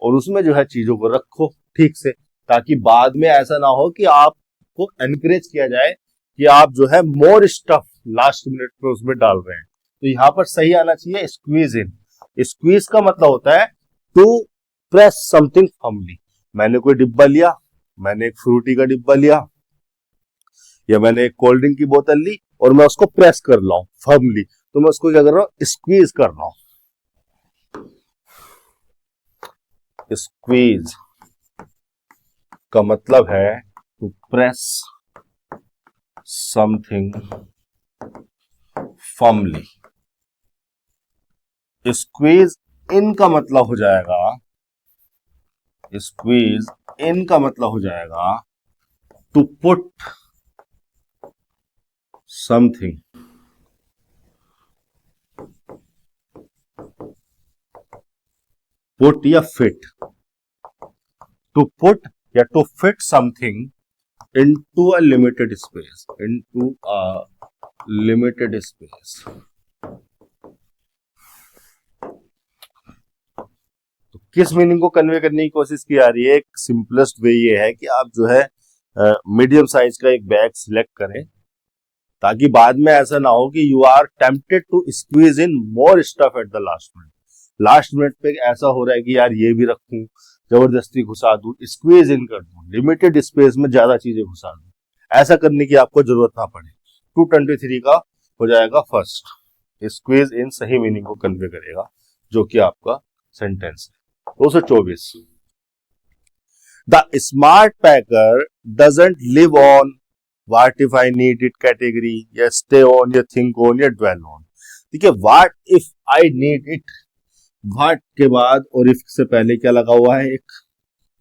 और उसमें जो है चीजों को रखो ठीक से, ताकि बाद में ऐसा ना हो कि आपको एनकरेज किया जाए कि आप जो है मोर स्टफ लास्ट मिनट में उसमें डाल रहे हैं, तो यहां पर सही आना चाहिए स्क्वीज इन। स्क्वीज का मतलब होता है टू प्रेस समथिंग फर्मली। मैंने कोई डिब्बा लिया, मैंने एक फ्रूटी का डिब्बा लिया या मैंने एक कोल्ड ड्रिंक की बोतल ली और मैं उसको प्रेस कर रहा हूं फर्मली, तो मैं उसको क्या कर रहा हूं, स्क्वीज कर रहा हूं। स्क्वीज का मतलब है to press something firmly. Squeeze in का मतलब हो जाएगा, स्क्वीज इन का मतलब हो जाएगा टू पुट समथिंग पुट या फिट, टू पुट या to fit something into a limited space, into a limited space। तो किस मीनिंग को कन्वे करने की कोशिश की जा रही है? एक सिंपलेस्ट वे ये है कि आप जो है मीडियम साइज का एक बैग सिलेक्ट करें, ताकि बाद में ऐसा ना हो कि you are tempted to squeeze in more stuff at the last minute. Last minute पे ऐसा हो रहा है कि यार ये भी रखूं, जबरदस्ती घुसा दूं, स्क्वीज इन कर दूं, लिमिटेड स्पेस में ज्यादा चीजें घुसा दूं, ऐसा करने की आपको जरूरत ना पड़े। 223 का हो जाएगा फर्स्ट, स्क्वीज इन सही मीनिंग को कन्वे करेगा, जो कि आपका सेंटेंस है। 224, the smart packer doesn't live on what if I need it category, या स्टे ऑन, या थिंक ऑन, या ड्वेल ऑन। ठीक है, what if I need it, what के बाद और इफ से पहले क्या लगा हुआ है, एक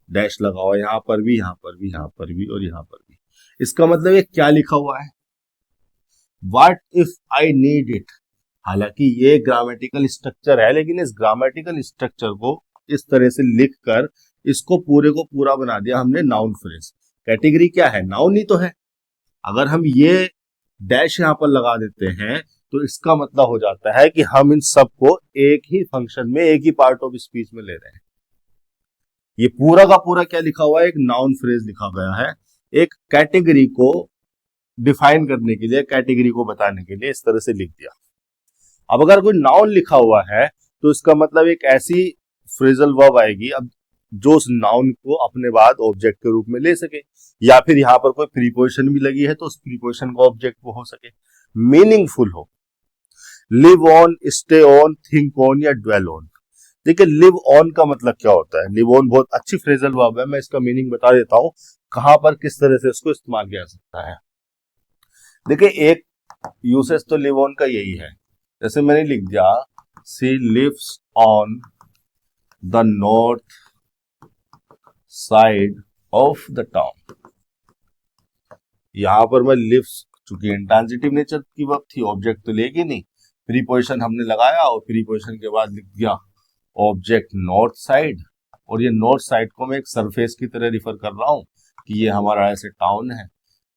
डैश लगा हुआ है, यहां पर भी, यहां पर भी, यहां पर भी और यहां पर भी। इसका मतलब ये क्या लिखा हुआ है, what if I need it. हालांकि ये ग्रामेटिकल स्ट्रक्चर है, लेकिन इस ग्रामेटिकल स्ट्रक्चर को इस तरह से लिखकर इसको पूरे को पूरा बना दिया हमने नाउन फ्रेज। कैटेगरी क्या है, नाउन ही तो है। अगर हम ये डैश यहां पर लगा देते हैं तो इसका मतलब हो जाता है कि हम इन सबको एक ही फंक्शन में, एक ही पार्ट ऑफ स्पीच में ले रहे हैं। ये पूरा का पूरा क्या लिखा हुआ है, एक नाउन फ्रेज लिखा गया है, एक कैटेगरी को डिफाइन करने के लिए, कैटेगरी को बताने के लिए इस तरह से लिख दिया। अब अगर कोई नाउन लिखा हुआ है तो इसका मतलब एक ऐसी फ्रेजल वर्ब आएगी अब जो उस नाउन को अपने बाद ऑब्जेक्ट के रूप में ले सके, या फिर यहां पर कोई प्रीपोजिशन भी लगी है तो उस प्रीपोजिशन का ऑब्जेक्ट वो हो सके, मीनिंगफुल हो। Live on, stay on, think on या ड्वेल ऑन। देखिए, लिव ऑन का मतलब क्या होता है। लिव ऑन बहुत अच्छी फ्रेजल वर्ब है, मैं इसका मीनिंग बता देता हूं कहां पर किस तरह से इसको इस्तेमाल किया जा सकता है। देखिए, एक यूसेज तो लिव ऑन का यही है, जैसे मैंने लिख दिया she lives on the north side of the town. यहां पर मैं लिव्स, चूंकि इंट्रांजिटिव नेचर की वर्ब थी, ऑब्जेक्ट तो लेगी नहीं, प्रीपोजिशन हमने लगाया और प्रीपोजिशन के बाद लिख दिया ऑब्जेक्ट नॉर्थ साइड, और ये नॉर्थ साइड को मैं एक सरफेस की तरह रिफर कर रहा हूं कि ये हमारा ऐसे टाउन है,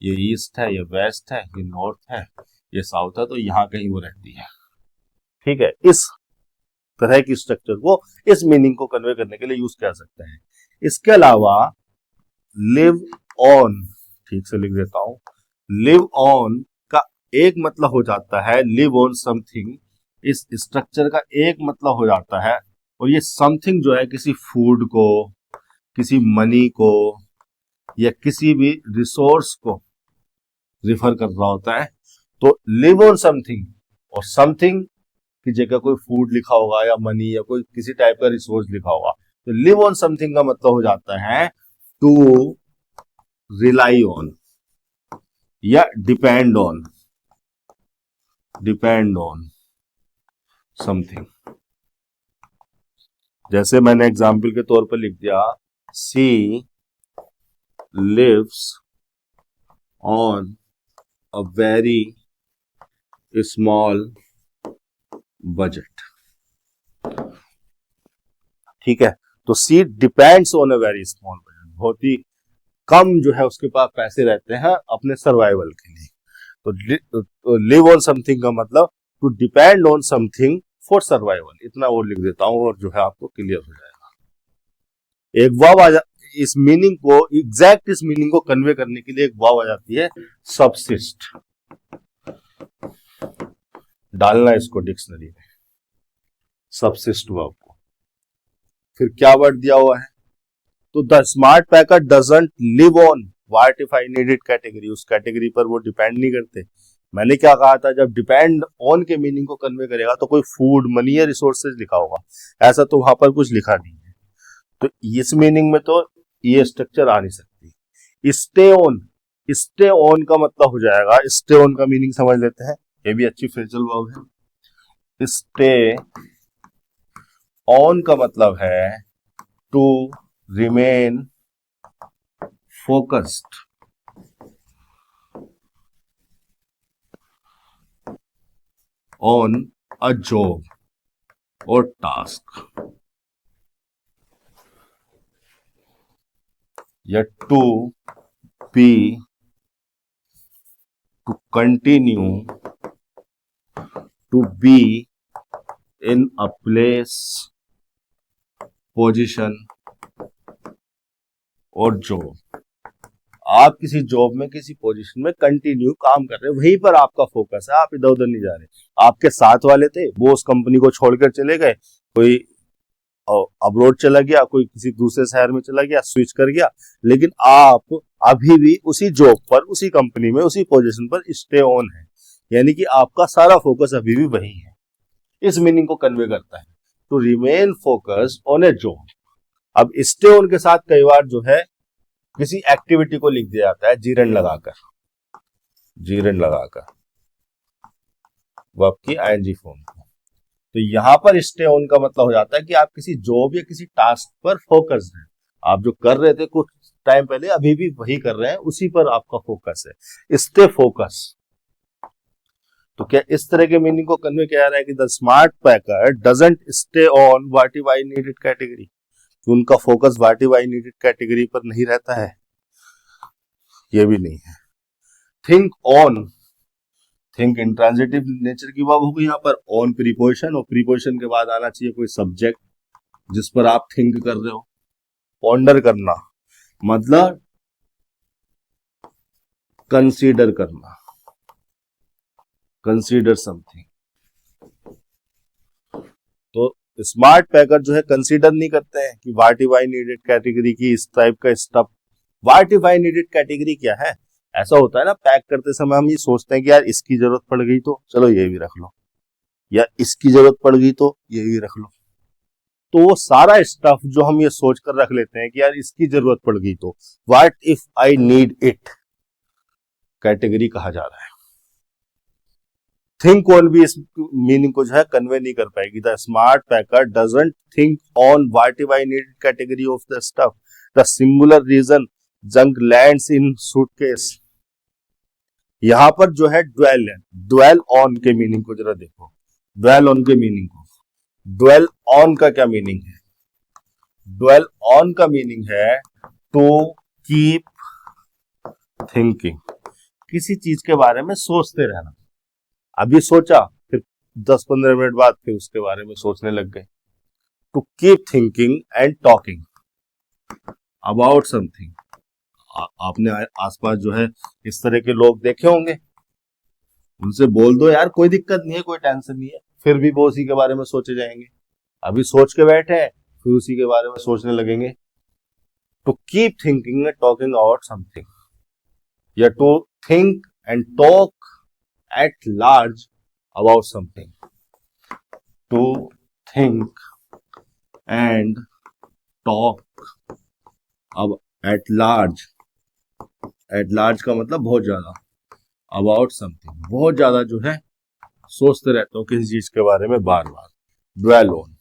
ये ईस्ट है, ये वेस्ट है, ये नॉर्थ है, ये साउथ है, तो यहाँ कहीं वो रहती है। ठीक है, इस तरह की स्ट्रक्चर को इस मीनिंग को कन्वे करने के लिए यूज कर सकते हैं। इसके अलावा लिव ऑन, ठीक से लिख देता हूं, लिव ऑन का एक मतलब हो जाता है लिव ऑन समथिंग। इस स्ट्रक्चर का एक मतलब हो जाता है, और ये समथिंग जो है किसी फूड को, किसी मनी को, या किसी भी रिसोर्स को रिफर कर रहा होता है। तो लिव ऑन समथिंग, और समथिंग की जगह कोई फूड लिखा होगा या मनी या कोई किसी टाइप का रिसोर्स लिखा होगा, तो लिव ऑन समथिंग का मतलब हो जाता है टू रिलाई ऑन या depend on, depend on something. जैसे मैंने एग्जाम्पल के तौर पर लिख दिया she lives on a very small budget. ठीक है, तो she depends on a very small budget, बहुत ही कम जो है उसके पास पैसे रहते हैं अपने सर्वाइवल के लिए। तो लिव ऑन समथिंग का मतलब to depend on something for survival, इतना और लिख देता हूं और जो है आपको क्लियर हो जाएगा। इस मीनिंग को एग्जैक्ट इस मीनिंग को कन्वे करने के लिए एक वाव आ जाती है सबसिस्ट। डालना इसको डिक्शनरी में, सबसिस्ट वर्ब को। फिर क्या वर्ड दिया हुआ है, तो the smart packer doesn't live on what if I needed category, उस कैटेगरी पर वो डिपेंड नहीं करते। मैंने क्या कहा था, जब डिपेंड ऑन के मीनिंग को कन्वे करेगा तो कोई फूड, मनी या रिसोर्सेज लिखा होगा, ऐसा तो वहां पर कुछ लिखा नहीं है। तो इस मीनिंग में तो ये स्ट्रक्चर आ नहीं सकती। स्टे ऑन, स्टे ऑन का मतलब हो जाएगा, स्टे ऑन का मीनिंग समझ लेते हैं, ये भी अच्छी फ्रेजल वर्ब है। स्टे ऑन का मतलब है to remain focused, on a job और टास्क, या to be, to continue, to be in a place, position और जॉब। आप किसी जॉब में, किसी पोजीशन में कंटिन्यू काम कर रहे हैं, वहीं पर आपका फोकस है, आप इधर उधर नहीं जा रहे। आपके साथ वाले थे वो उस कंपनी को छोड़कर चले गए, कोई अब्रॉड चला गया, कोई किसी दूसरे शहर में चला गया, स्विच कर गया, लेकिन आप अभी भी उसी जॉब पर, उसी कंपनी में, उसी पोजीशन पर स्टे ऑन है, यानी कि आपका सारा फोकस अभी भी वही है। इस मीनिंग को कन्वे करता है, to remain focused on a job. अब स्टे ऑन के साथ कई बार जो है किसी एक्टिविटी को लिख दिया जाता है जीरन लगाकर, जीरन लगाकर वर्ब की आईएनजी फॉर्म को। तो यहां पर स्टे ऑन का मतलब हो जाता है कि आप किसी जॉब या किसी टास्क पर फोकस्ड हैं, आप जो कर रहे थे कुछ टाइम पहले अभी भी वही कर रहे हैं, उसी पर आपका फोकस है, स्टे फोकस। तो क्या इस तरह के मीनिंग को कन्वे किया जा रहा है कि the smart packer doesn't stay on what if I needed category, कि उनका focus what if I needed category पर नहीं रहता है, ये भी नहीं है। Think on, think intransitive nature की वर्ब होगी यहाँ पर, ऑन प्रीपोजिशन, और प्रीपोजिशन के बाद आना चाहिए कोई सब्जेक्ट जिस पर आप थिंक कर रहे हो। पॉन्डर करना मतलब कंसीडर करना, कंसीडर समथिंग। तो स्मार्ट पैकर जो है कंसीडर नहीं करते हैं कि what if I needed category की इस टाइप का stuff. What if I needed category क्या है, ऐसा होता है ना, पैक करते समय हम ये सोचते हैं कि यार इसकी जरूरत पड़ गई तो चलो ये भी रख लो, या इसकी जरूरत पड़ गई तो ये भी रख लो। तो वो सारा स्टफ जो हम ये सोच कर रख लेते हैं कि यार इसकी जरूरत पड़ गई तो, what if I need it category कहा जा रहा है। थिंक ऑन भी इस मीनिंग को जो है कन्वे नहीं कर पाएगी। The smart packer doesn't think on what if I need category of the stuff, the singular reason junk lands in suitcase. यहां पर जो है ड्वेल है, ड्वेल ऑन के मीनिंग को जरा देखो, ड्वेल ऑन के मीनिंग को। ड्वेल ऑन का क्या मीनिंग है, ड्वेल ऑन का मीनिंग है टू कीप थिंकिंग, किसी चीज के बारे में सोचते रहना। अभी सोचा, फिर 10-15 मिनट बाद फिर उसके बारे में सोचने लग गए। To keep thinking and talking about something. आपने आसपास जो है इस तरह के लोग देखे होंगे, उनसे बोल दो यार कोई दिक्कत नहीं है, कोई टेंशन नहीं है, फिर भी वो उसी के बारे में सोचे जाएंगे। अभी सोच के बैठे हैं, फिर उसी के बारे में सोचने लगेंगे। To keep thinking and talking about something, या to think and talk at large about something, to think and talk at large, at large का मतलब बहुत ज्यादा, about something बहुत ज्यादा जो है सोचते रहते हो किसी चीज के बारे में बार बार, dwell on।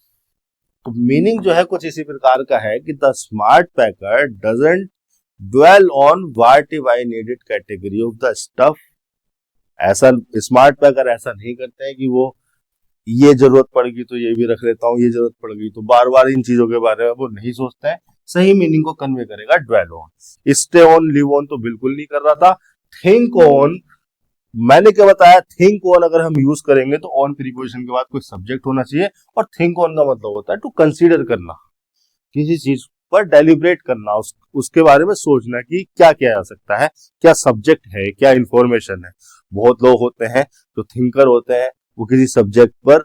तो मीनिंग जो है कुछ इसी प्रकार का है कि the smart packer doesn't dwell on what if I needed category of the stuff। ऐसा स्मार्ट पैकर ऐसा नहीं करते हैं कि वो ये जरूरत पड़ेगी तो ये भी रख लेता हूँ, ये जरूरत पड़ गई तो, बार बार इन चीजों के बारे में वो नहीं सोचते हैं। सही मीनिंग को कन्वे करेगा dwell on. Stay on, live on तो बिल्कुल नहीं कर रहा था। थिंक ऑन, मैंने क्या बताया, थिंक ऑन अगर हम यूज करेंगे तो ऑन प्रीपोजिशन के बाद कोई सब्जेक्ट होना चाहिए, और थिंक ऑन का मतलब होता है टू कंसीडर करना, किसी चीज पर डेलिब्रेट करना, उसके बारे में सोचना कि क्या किया जा सकता है, क्या सब्जेक्ट है, क्या इंफॉर्मेशन है। बहुत लोग होते हैं जो थिंकर होते हैं, वो किसी सब्जेक्ट पर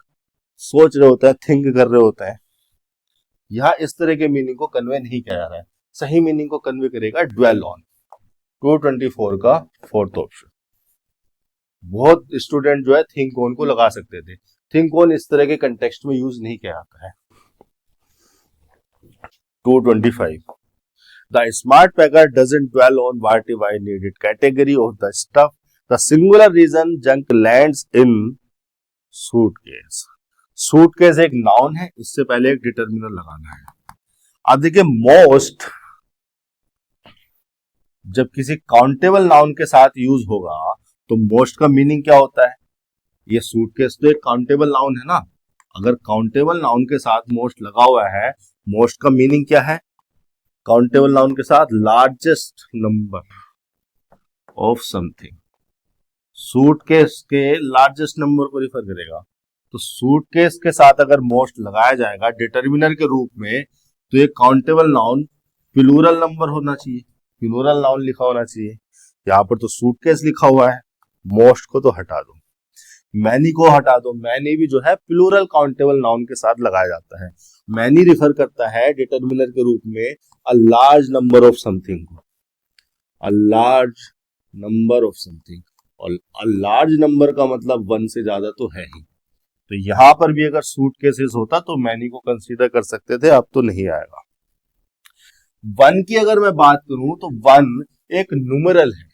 सोच रहे होते हैं, थिंक कर रहे होते हैं। यहाँ इस तरह के मीनिंग को कन्वे नहीं किया जा रहा है। सही मीनिंग को कन्वे करेगा ड्वेल ऑन। 224 का फोर्थ ऑप्शन। बहुत स्टूडेंट जो है थिंक ऑन को लगा सकते थे। थिंक ऑन इस तरह के कंटेक्स्ट में यूज नहीं किया जाता है। 225 The smart packer doesn't dwell on what if I needed category of the stuff. The singular reason junk lands in suitcase. Suitcase एक नाउन है, इससे पहले एक डिटर्मिनर लगाना है। अब देखिए मोस्ट जब किसी काउंटेबल नाउन के साथ यूज होगा तो मोस्ट का मीनिंग क्या होता है? ये सूटकेस तो एक काउंटेबल नाउन है ना। अगर काउंटेबल नाउन के साथ मोस्ट लगा हुआ है, मोस्ट का मीनिंग क्या है? काउंटेबल नाउन के साथ largest number of something. Suitcase के लार्जेस्ट नंबर को रिफर करेगा। तो सूटकेस के साथ अगर मोस्ट लगाया जाएगा डिटर्मिनर के रूप में, तो ये काउंटेबल नाउन प्लूरल नंबर होना चाहिए, प्लूरल नाउन लिखा होना चाहिए। यहाँ पर तो सूटकेस लिखा हुआ है, मोस्ट को तो हटा दो, मैनी को हटा दो। मैनी भी जो है प्लूरल काउंटेबल नाउन के साथ लगाया जाता है। मैनी रिफर करता है डिटर्मिनर के रूप में a large number of something को, a large number of something. और अ लार्ज नंबर का मतलब 1 से ज्यादा तो है ही। तो यहां पर भी अगर सूटकेसेस होता तो मैनी को कंसीडर कर सकते थे, अब तो नहीं आएगा। 1 की अगर मैं बात करूं तो 1 एक न्यूमेरल है,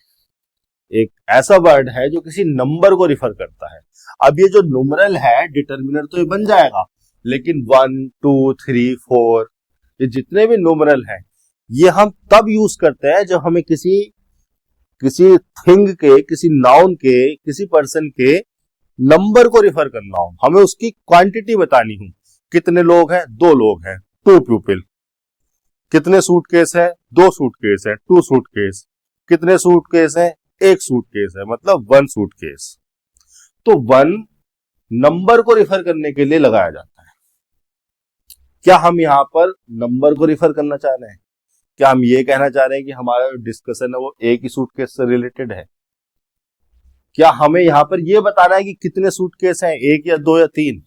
एक ऐसा वर्ड है जो किसी नंबर को रिफर करता है। अब ये जो न्यूमेरल है डिटर्मिनर तो ये बन जाएगा, लेकिन 1 2 3 4 ये जितने भी न्यूमेरल हैं ये हम तब यूज करते हैं जब हमें किसी थिंग के, किसी नाउन के, किसी पर्सन के नंबर को रिफर करना हो, हमें उसकी क्वांटिटी बतानी हो। कितने लोग हैं? 2 लोग हैं, 2 पीपल। कितने सूटकेस है? 2 सूटकेस है, 2 सूटकेस। कितने सूटकेस है? 1 सूटकेस है, मतलब 1 सूटकेस। तो 1 नंबर को रिफर करने के लिए लगाया जाता है। क्या हम यहां पर नंबर को रिफर करना चाह रहे हैं? क्या हम ये कहना चाह रहे हैं कि हमारा जो डिस्कशन है वो एक ही सूटकेस से रिलेटेड है? क्या हमें यहां पर यह बताना है कि कितने सूटकेस हैं, 1 या 2 या 3?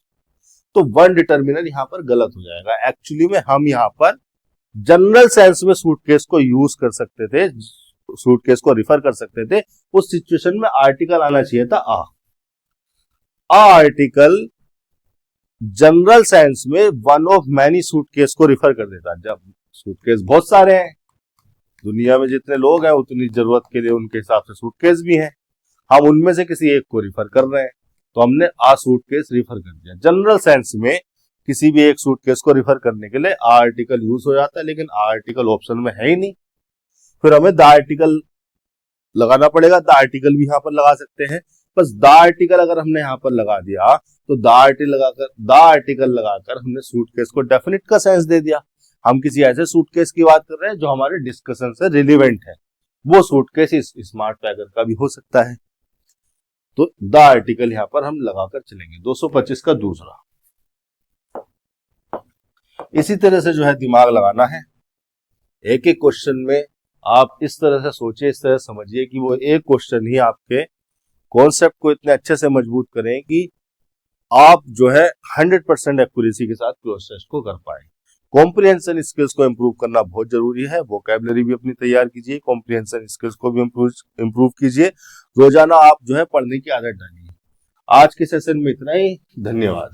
तो 1 डिटर्मिनर यहां पर गलत हो जाएगा। एक्चुअली में हम यहां पर जनरल सेंस में सूटकेस को यूज कर सकते थे, सूटकेस को रिफर कर सकते थे। उस सिचुएशन में आर्टिकल आना चाहिए था आ आर्टिकल जनरल सेंस में 1 ऑफ मैनी सूटकेस को रिफर कर देता। जब सूटकेस बहुत सारे हैं, दुनिया में जितने लोग हैं उतनी जरूरत के लिए उनके हिसाब से सूटकेस भी हैं, हम उनमें से किसी एक को रिफर कर रहे हैं, तो हमने आ सूटकेस रिफर कर दिया। जनरल सेंस में किसी भी एक सूटकेस को रिफर करने के लिए आर्टिकल यूज हो जाता है, लेकिन आर्टिकल ऑप्शन में है ही नहीं, फिर हमें द आर्टिकल लगाना पड़ेगा। द आर्टिकल भी यहाँ पर लगा सकते हैं, बस द आर्टिकल अगर हमने यहाँ पर लगा दिया तो द आर्टिकल लगाकर हमने सूटकेस को डेफिनेट का सेंस दे दिया। हम किसी ऐसे सूटकेस की बात कर रहे हैं जो हमारे डिस्कशन से रिलेवेंट है। वो सूटकेस इस स्मार्ट पैकर का भी हो सकता है। तो द आर्टिकल यहां पर हम लगाकर चलेंगे। 225 का दूसरा। इसी तरह से जो है दिमाग लगाना है। एक एक क्वेश्चन में आप इस तरह से सोचिए, इस तरह समझिए कि वो एक क्वेश्चन ही आपके कॉन्सेप्ट को इतने अच्छे से मजबूत करें कि आप जो है 100% एक्यूरेसी के साथ प्रोसेस को कर पाए। कॉम्प्रिहेंशन स्किल्स को इंप्रूव करना बहुत जरूरी है। वोकैबुलरी भी अपनी तैयार कीजिए, कॉम्प्रिहेंशन स्किल्स को भी इंप्रूव कीजिए। रोजाना आप जो है पढ़ने की आदत डालिए। आज के सेशन में इतना ही। धन्यवाद।